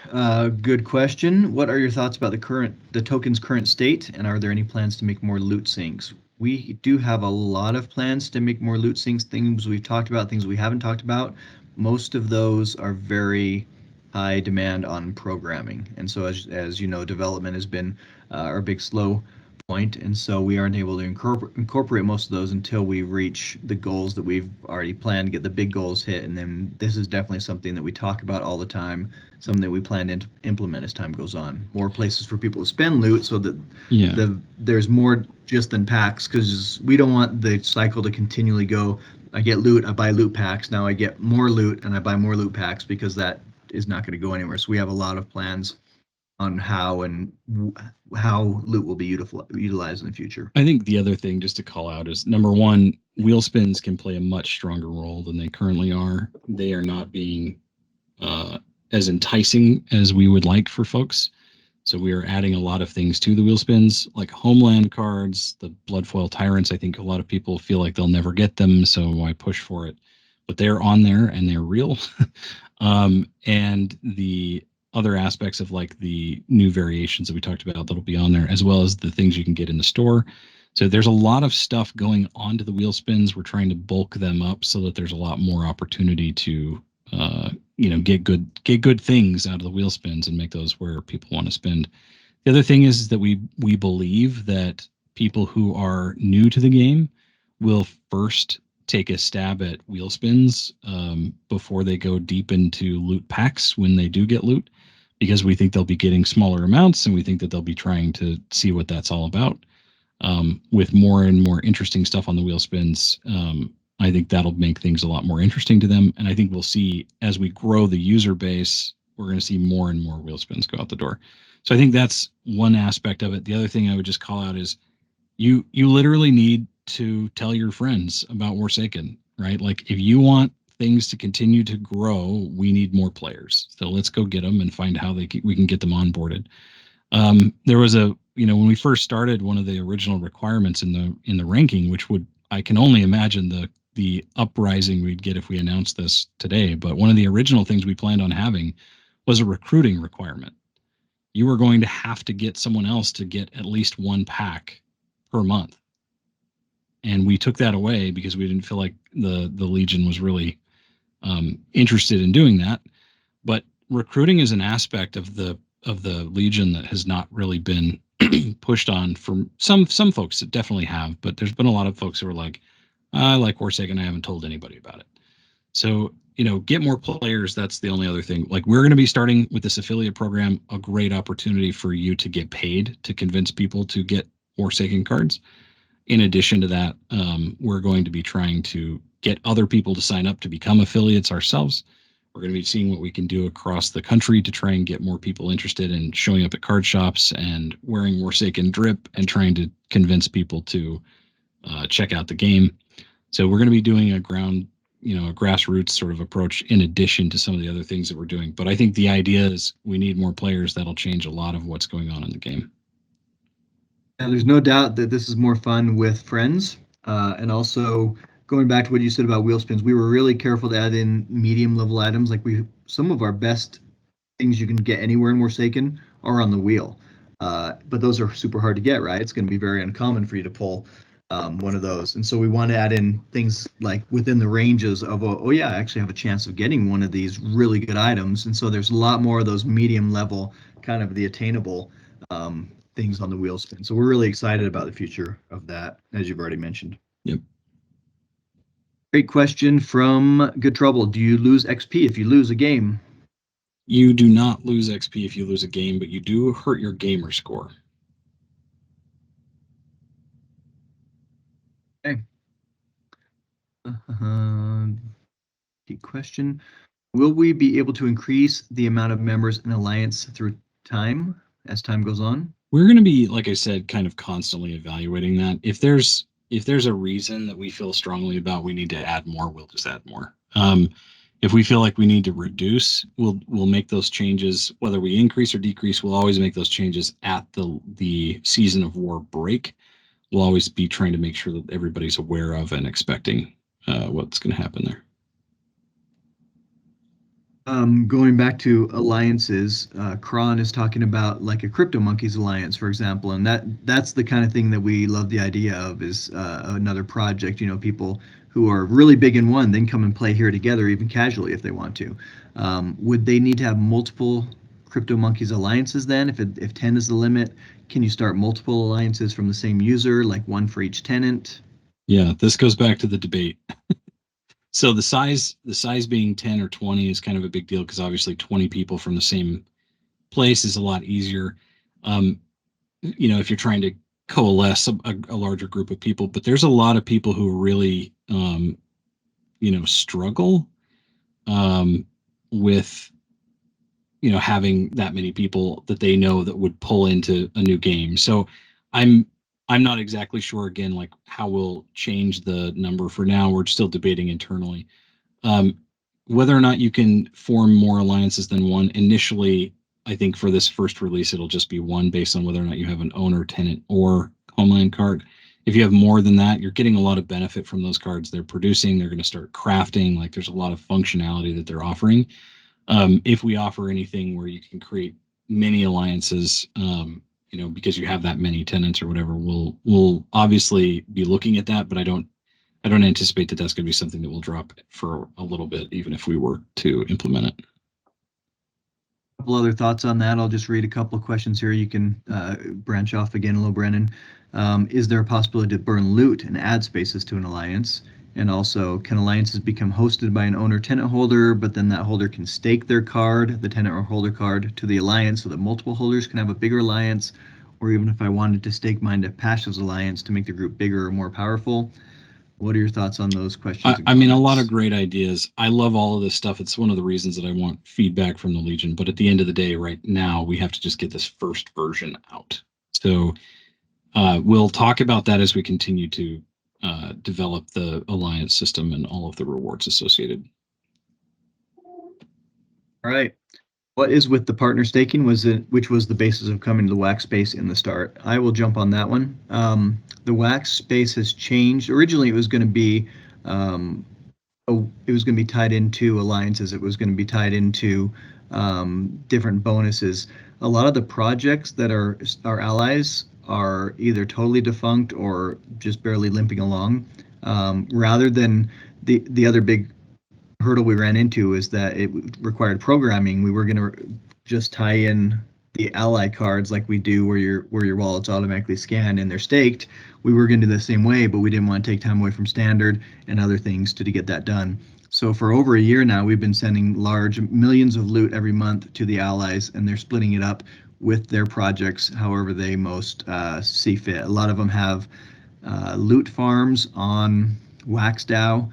good question. What are your thoughts about the token's current state, and are there any plans to make more loot sinks? We do have a lot of plans to make more loot sinks, things we've talked about, things we haven't talked about. Most of those are very high demand on programming. And so as you know, development has been our big slow point, and so we aren't able to incorporate most of those until we reach the goals that we've already planned to get the big goals hit. And then this is definitely something that we talk about all the time, something that we plan to implement as time goes on. More places for people to spend loot so that Yeah. there's more just than packs, because we don't want the cycle to continually go, I get loot, I buy loot packs, now I get more loot and I buy more loot packs, because that is not going to go anywhere. So we have a lot of plans on how loot will be utilized in the future. I think the other thing just to call out is, number one, wheel spins can play a much stronger role than they currently are. They are not being as enticing as we would like for folks. So we are adding a lot of things to the wheel spins, like homeland cards, the Bloodfoil Tyrants. I think a lot of people feel like they'll never get them, so why push for it? But they're on there and they're real. And the other aspects of, like, the new variations that we talked about that'll be on there, as well as the things you can get in the store. So there's a lot of stuff going onto the wheel spins. We're trying to bulk them up so that there's a lot more opportunity to get good things out of the wheel spins and make those where people want to spend. The other thing is that we believe that people who are new to the game will first take a stab at wheel spins before they go deep into loot packs when they do get loot, because we think they'll be getting smaller amounts and we think that they'll be trying to see what that's all about. With more and more interesting stuff on the wheel spins, I think that'll make things a lot more interesting to them. And I think we'll see as we grow the user base, we're going to see more and more wheel spins go out the door. So I think that's one aspect of it. The other thing I would just call out is you literally need to tell your friends about Warsaken, right? Like if you want things to continue to grow, we need more players. So let's go get them and find how we can get them onboarded. There was a when we first started, one of the original requirements in the ranking, which would I can only imagine the uprising we'd get if we announced this today. But one of the original things we planned on having was a recruiting requirement. You were going to have to get someone else to get at least one pack per month, and we took that away because we didn't feel like the Legion was really interested in doing that. But recruiting is an aspect of the Legion that has not really been pushed on from some folks that definitely have, but there's been a lot of folks who are like, I like Warsaken, I haven't told anybody about it. So, get more players. That's the only other thing. Like, we're going to be starting with this affiliate program, a great opportunity for you to get paid to convince people to get Warsaken cards. In addition to that, we're going to be trying to get other people to sign up to become affiliates ourselves. We're going to be seeing what we can do across the country to try and get more people interested in showing up at card shops and wearing Warsaken drip and trying to convince people to check out the game. So we're going to be doing a grassroots sort of approach in addition to some of the other things that we're doing. But I think the idea is we need more players. That'll change a lot of what's going on in the game. Now, there's no doubt that this is more fun with friends. And also, going back to what you said about wheel spins, we were really careful to add in medium level items. Like some of our best things you can get anywhere in Warsaken are on the wheel. But those are super hard to get, right? It's going to be very uncommon for you to pull one of those. And so we want to add in things like within the ranges of, oh, yeah, I actually have a chance of getting one of these really good items. And so there's a lot more of those medium level, kind of the attainable things on the wheel spin. So we're really excited about the future of that, as you've already mentioned. Yep. Great question from Good Trouble. Do you lose XP if you lose a game? You do not lose XP if you lose a game, but you do hurt your gamer score. Okay. Key question. Will we be able to increase the amount of members in Alliance through time as time goes on? We're going to be, like I said, kind of constantly evaluating that. If there's a reason that we feel strongly about we need to add more, we'll just add more. If we feel like we need to reduce, we'll make those changes. Whether we increase or decrease, we'll always make those changes at the season of war break. We'll always be trying to make sure that everybody's aware of and expecting what's going to happen there. Going back to alliances, Kron is talking about like a Crypto Monkeys alliance, for example, and that's the kind of thing that we love the idea of is another project. People who are really big in one, then come and play here together, even casually if they want to. Would they need to have multiple Crypto Monkeys alliances then? If 10 is the limit, can you start multiple alliances from the same user, like one for each tenant? Yeah, this goes back to the debate. So the size being 10 or 20 is kind of a big deal because obviously 20 people from the same place is a lot easier. If you're trying to coalesce a larger group of people, but there's a lot of people who really, struggle with, having that many people that they know that would pull into a new game. So I'm I'm not exactly sure again like how we'll change the number for now. We're still debating internally. Um, Whether or not you can form more alliances than one initially, I think for this first release, it'll just be one based on whether or not you have an owner, tenant, or homeland card. If you have more than that, you're getting a lot of benefit from those cards they're producing. They're going to start crafting. Like there's a lot of functionality that they're offering. If we offer anything where you can create many alliances, because you have that many tenants or whatever, we'll obviously be looking at that. But I don't anticipate that that's going to be something that will drop for a little bit, even if we were to implement it. couple other thoughts on that. I'll just read a couple of questions here. You can branch off again a little, Brennan. Is there a possibility to burn loot and add spaces to an alliance? And also, can alliances become hosted by an owner tenant holder, but then that holder can stake their card, the tenant or holder card, to the alliance so that multiple holders can have a bigger alliance? Or even if I wanted to stake mine to Pasha's alliance to make the group bigger or more powerful? What are your thoughts on those questions and I mean, a lot of comments? great ideas. I love all of this stuff. It's one of the reasons that I want feedback from the Legion. But at the end of the day, right now, we have to just get this first version out. So we'll talk about that as we continue to develop the alliance system and all of the rewards associated. All right. What is with the partner staking? Which was the basis of coming to the wax space in the start? I will jump on that one. The wax space has changed. Originally, it was going to be um, it was going to be tied into alliances. It was going to be tied into different bonuses. A lot of the projects that are our allies are either totally defunct or just barely limping along. Rather than the other big hurdle we ran into is that it required programming. We were going to just tie in the ally cards like we do where your wallet's automatically scanned and they're staked. We were going to do the same way, but we didn't want to take time away from standard and other things to get that done. So for over a year now, we've been sending large millions of loot every month to the allies, and they're splitting it up with their projects however they most see fit. A lot of them have loot farms on WaxDAO.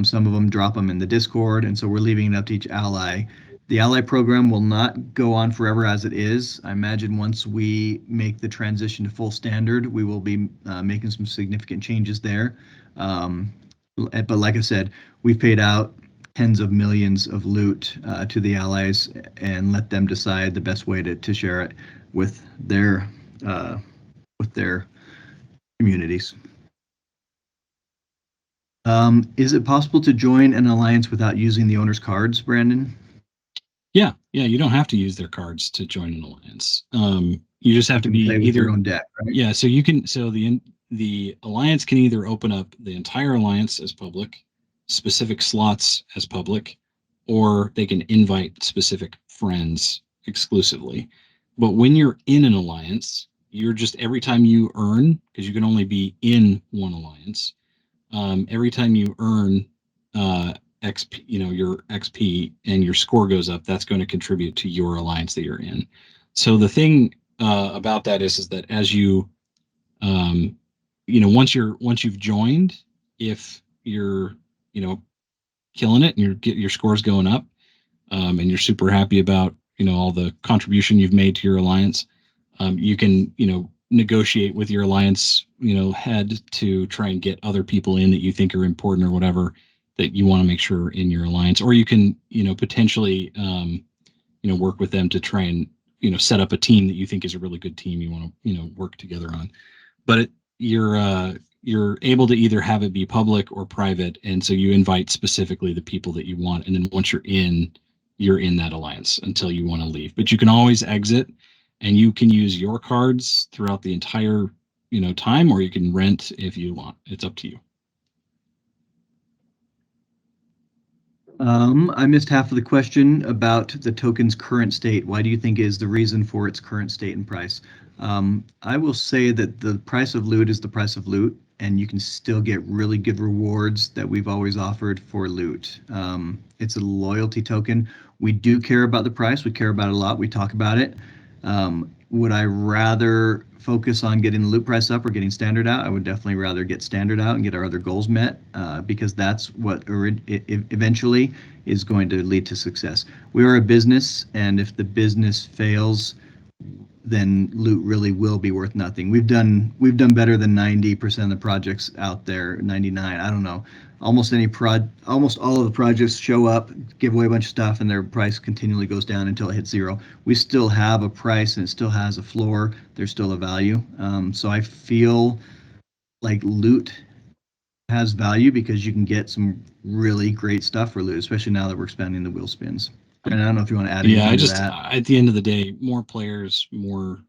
Some of them drop them in the Discord, and so we're leaving it up to each ally. The ally program will not go on forever as it is. I imagine once we make the transition to full standard, we will be making some significant changes there. But like I said, we've paid out tens of millions of loot to the allies and let them decide the best way to share it with their uh, with their communities. Is it possible to join an alliance without using the owner's cards, Brandon? Yeah, you don't have to use their cards to join an alliance. You just have You to can be play with your either. own deck, right? Yeah, so you can. So the alliance can either open up the entire alliance as public, specific slots as public, or they can invite specific friends exclusively. But when you're in an alliance, you're just every time you earn, because you can only be in one alliance, every time you earn XP, your XP and your score goes up, that's going to contribute to your alliance that you're in. So the thing about that is that as you, um, once you've joined, if you're, you know, killing it and your scores going up, and you're super happy about all the contribution you've made to your alliance, you can negotiate with your alliance head to try and get other people in that you think are important or whatever that you want to make sure in your alliance, or you can potentially work with them to try and set up a team that you think is a really good team you want to work together on. But you're able to either have it be public or private, and so you invite specifically the people that you want, and then once you're in that alliance until you want to leave. But you can always exit, and you can use your cards throughout the entire time, or you can rent if you want. It's up to you. I missed half of the question about the token's current state. Why do you think is the reason for its current state and price? I will say that the price of loot is the price of loot, and you can still get really good rewards that we've always offered for loot. It's a loyalty token. We do care about the price. We care about it a lot. We talk about it. Would I rather focus on getting the loot price up or getting standard out? I would definitely rather get standard out and get our other goals met because that's what eventually is going to lead to success. We are a business, and if the business fails, then loot really will be worth nothing. We've done better than 90% of the projects out there, 99. I don't know. Almost all of the projects show up, give away a bunch of stuff, and their price continually goes down until it hits zero. We still have a price and it still has a floor. There's still a value. So I feel like loot has value because you can get some really great stuff for loot, especially now that we're expanding the wheel spins. And I don't know if you want to add Yeah, I anything to just that. at the end of the day, more players, more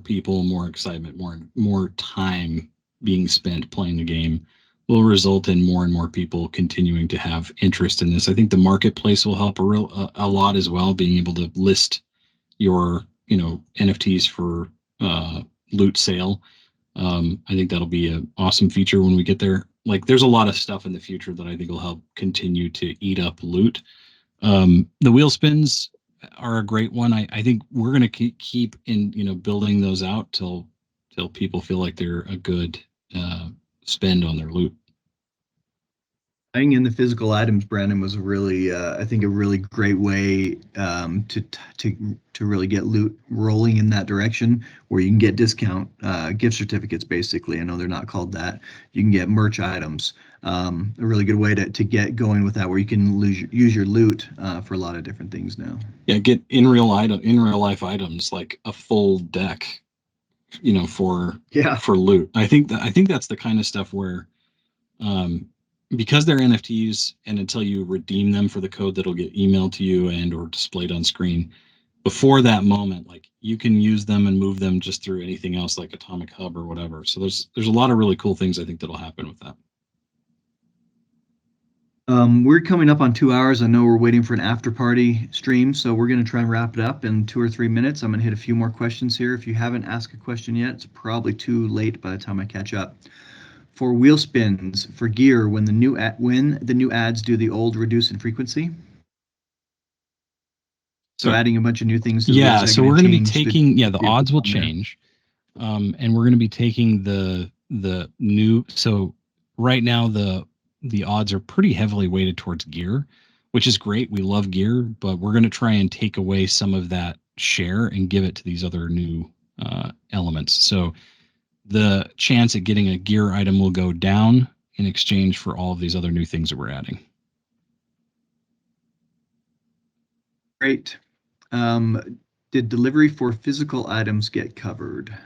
people, more excitement, more time being spent playing the game will result in more and more people continuing to have interest in this. I think the marketplace will help a lot as well, being able to list your NFTs for loot sale. I think that'll be an awesome feature when we get there. Like, there's a lot of stuff in the future that I think will help continue to eat up loot. The wheel spins are a great one. I think we're going to keep in building those out till people feel like they're a good uh, spend on their loot. Buying in the physical items, Brandon, was a really, I think, a really great way to really get loot rolling in that direction, where you can get discount gift certificates. Basically, I know they're not called that. You can get merch items. A really good way to get going with that, where you can use your loot for a lot of different things now. Yeah, get in real life items like a full deck, Yeah. for loot. I think that's the kind of stuff where, um, because they're NFTs, and until you redeem them for the code that'll get emailed to you and or displayed on screen, before that moment, like, you can use them and move them just through anything else like Atomic Hub or whatever. So there's a lot of really cool things I think that'll happen with that. We're coming up on 2 hours. I know we're waiting for an after party stream, so we're going to try and wrap it up in 2 or 3 minutes. I'm going to hit a few more questions here. If you haven't asked a question yet, it's probably too late by the time I catch up. For wheel spins for gear, when the new ads do the old reduce in frequency. So So adding a bunch of new things to the wheels, yeah, is that so going we're to going to be change taking, yeah, the the odds will on there? change. And we're going to be taking the new. So right now the odds are pretty heavily weighted towards gear, which is great. We love gear, but we're going to try and take away some of that share and give it to these other new elements. So the chance at getting a gear item will go down in exchange for all of these other new things that we're adding. Great. Did delivery for physical items get covered?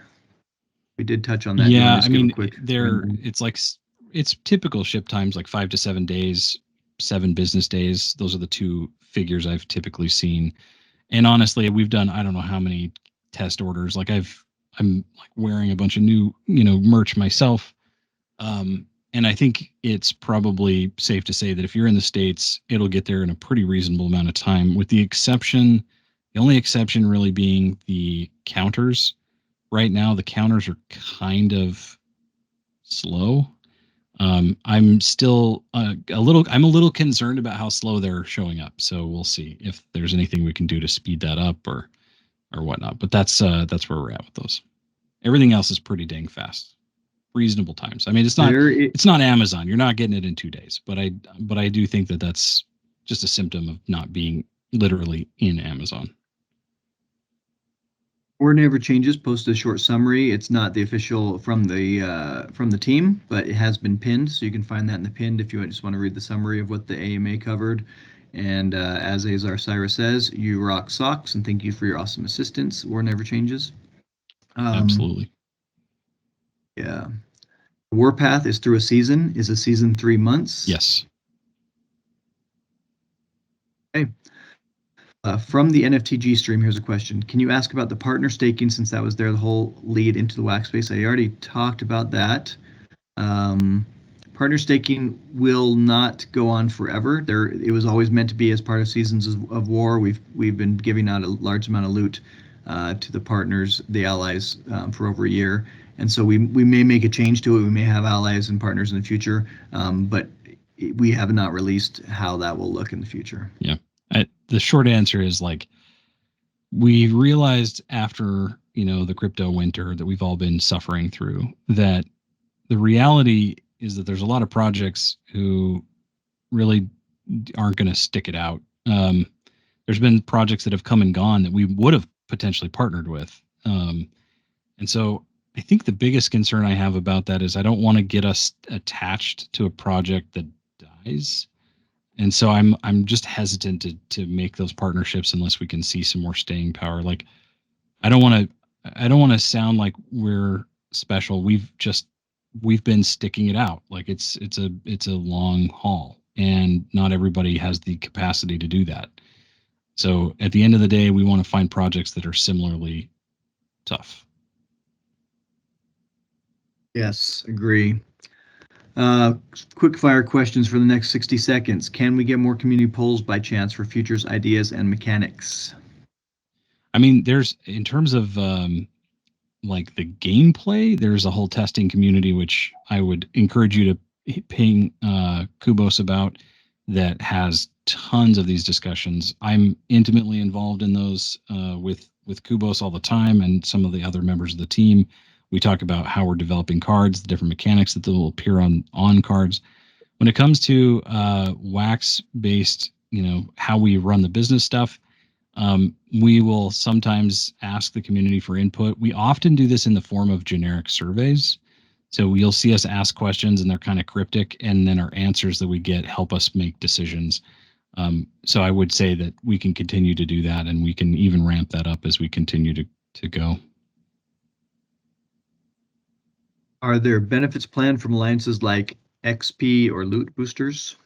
We did touch on that. Do you want Yeah, to I just give a mean, quick there rundown? it's typical ship times like 5 to 7 days, 7 business days. Those are the two figures I've typically seen. And honestly, we've done, I don't know how many test orders. Like, I'm like wearing a bunch of new merch myself. And I think it's probably safe to say that if you're in the States, it'll get there in a pretty reasonable amount of time, with the only exception really being the counters. Right now, the counters are kind of slow. I'm still I'm a little concerned about how slow they're showing up. So we'll see if there's anything we can do to speed that up or whatnot. But that's where we're at with those. Everything else is pretty dang fast, reasonable times. I mean, There, it, it's not Amazon. You're not getting it in 2 days. But I do think that that's just a symptom of not being literally in Amazon. Or Never Changes posted a short summary. It's not the official from the team, but it has been pinned, so you can find that in the pinned if you just want to read the summary of what the AMA covered. And as Azar Cyrus says, you rock socks, and thank you for your awesome assistance. War Never Changes. Um, Absolutely. yeah. Warpath is through a season. Is a season 3 months? Yes. Okay. From the NFTG stream, here's a question. Can you ask about the partner staking, since that was the whole lead into the wax space? I already talked about that. Um, Partner staking will not go on forever. It was always meant to be as part of Seasons of War. We've been giving out a large amount of loot to the partners, the allies, for over a year, and so we may make a change to it. We may have allies and partners in the future, but we have not released how that will look in the future. Yeah. The short answer is, like, we realized after the crypto winter that we've all been suffering through, that the reality is that there's a lot of projects who really aren't going to stick it out. There's been projects that have come and gone that we would have potentially partnered with, and so I think the biggest concern I have about that is I don't want to get us attached to a project that dies. And so I'm just hesitant to make those partnerships unless we can see some more staying power. Like, I don't want to sound like we're special. We've been sticking it out. Like, it's a long haul, and not everybody has the capacity to do that. So at the end of the day, we want to find projects that are similarly tough. Yes, agree. Uh, Quick fire questions for the next 60 seconds. Can we get more community polls by chance for futures ideas and mechanics? I mean, there's in terms of like the gameplay, there's a whole testing community which I would encourage you to ping Kubos about, that has tons of these discussions. I'm intimately involved in those with Kubos all the time, and some of the other members of the team. We talk about how we're developing cards, the different mechanics that will appear on cards. When it comes to wax based, how we run the business stuff, we will sometimes ask the community for input. We often do this in the form of generic surveys. So you'll see us ask questions and they're kind of cryptic, and then our answers that we get help us make decisions. So I would say that we can continue to do that, and we can even ramp that up as we continue to go. Are there benefits planned from alliances like XP or loot boosters?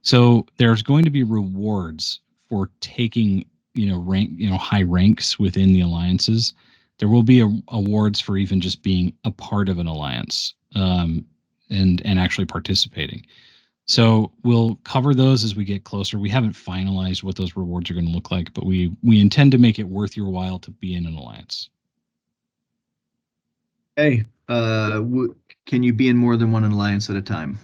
So there's going to be rewards for taking, high ranks within the alliances. There will be awards for even just being a part of an alliance, and actually participating. So we'll cover those as we get closer. We haven't finalized what those rewards are going to look like, but we intend to make it worth your while to be in an alliance. Hey, can you be in more than one alliance at a time?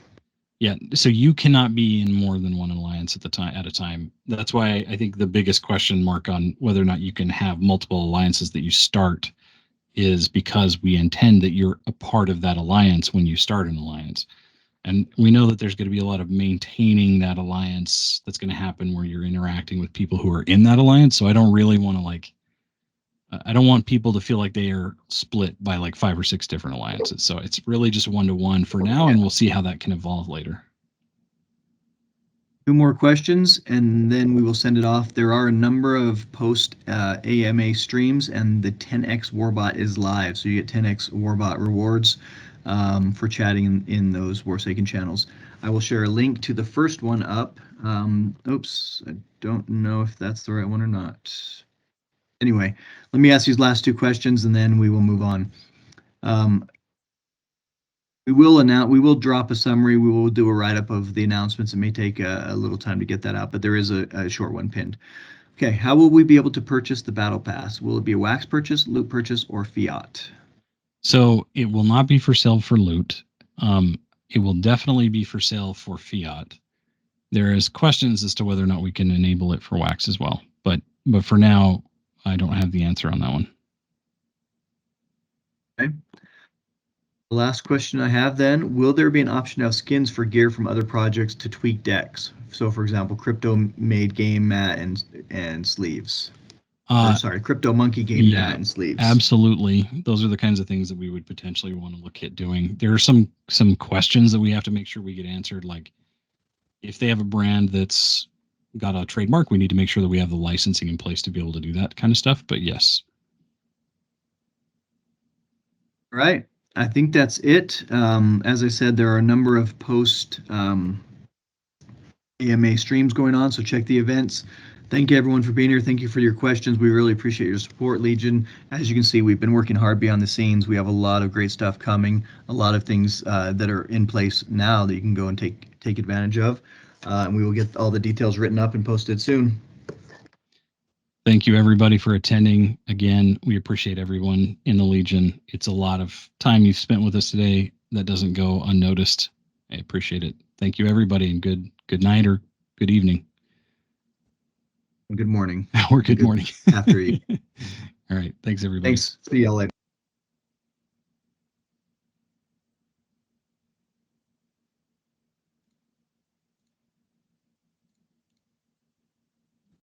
Yeah, so you cannot be in more than one alliance at a time. That's why I think the biggest question mark on whether or not you can have multiple alliances that you start is because we intend that you're a part of that alliance when you start an alliance. And we know that there's going to be a lot of maintaining that alliance that's going to happen where you're interacting with people who are in that alliance. So I don't really want to I don't want people to feel like they are split by like 5 or 6 different alliances. So it's really just 1-to-1 for now, and we'll see how that can evolve later. 2 more questions, and then we will send it off. There are a number of post AMA streams, and the 10x Warbot is live, so you get 10x Warbot rewards for chatting in those Warsaken channels. I will share a link to the first one up. Oops, I don't know if that's the right one or not. Anyway, let me ask these last 2 questions, and then we will move on. We will drop a summary. We will do a write-up of the announcements. It may take a little time to get that out, but there is a short one pinned. Okay, how will we be able to purchase the Battle Pass? Will it be a wax purchase, loot purchase, or fiat? So it will not be for sale for loot. It will definitely be for sale for fiat. There is questions as to whether or not we can enable it for wax as well, but for now, I don't have the answer on that one. Okay. The last question I have then, will there be an option to have skins for gear from other projects to tweak decks? So for example, Crypto made game mat and sleeves. Sorry, Crypto Monkey game mat and sleeves. Absolutely. Those are the kinds of things that we would potentially want to look at doing. There are some questions that we have to make sure we get answered. Like if they have a brand that's got a trademark, we need to make sure that we have the licensing in place to be able to do that kind of stuff. But yes. All right. I think that's it. As I said, there are a number of post AMA streams going on, so check the events. Thank you everyone for being here. Thank you for your questions. We really appreciate your support, Legion. As you can see, we've been working hard behind the scenes. We have a lot of great stuff coming, a lot of things that are in place now that you can go and take advantage of. And we will get all the details written up and posted soon. Thank you everybody for attending. Again, we appreciate everyone in the Legion. It's a lot of time you've spent with us today that doesn't go unnoticed. I appreciate it. Thank you everybody, and good night or good evening. Good morning. Or good morning. After you. All right. Thanks everybody. Thanks. See y'all later.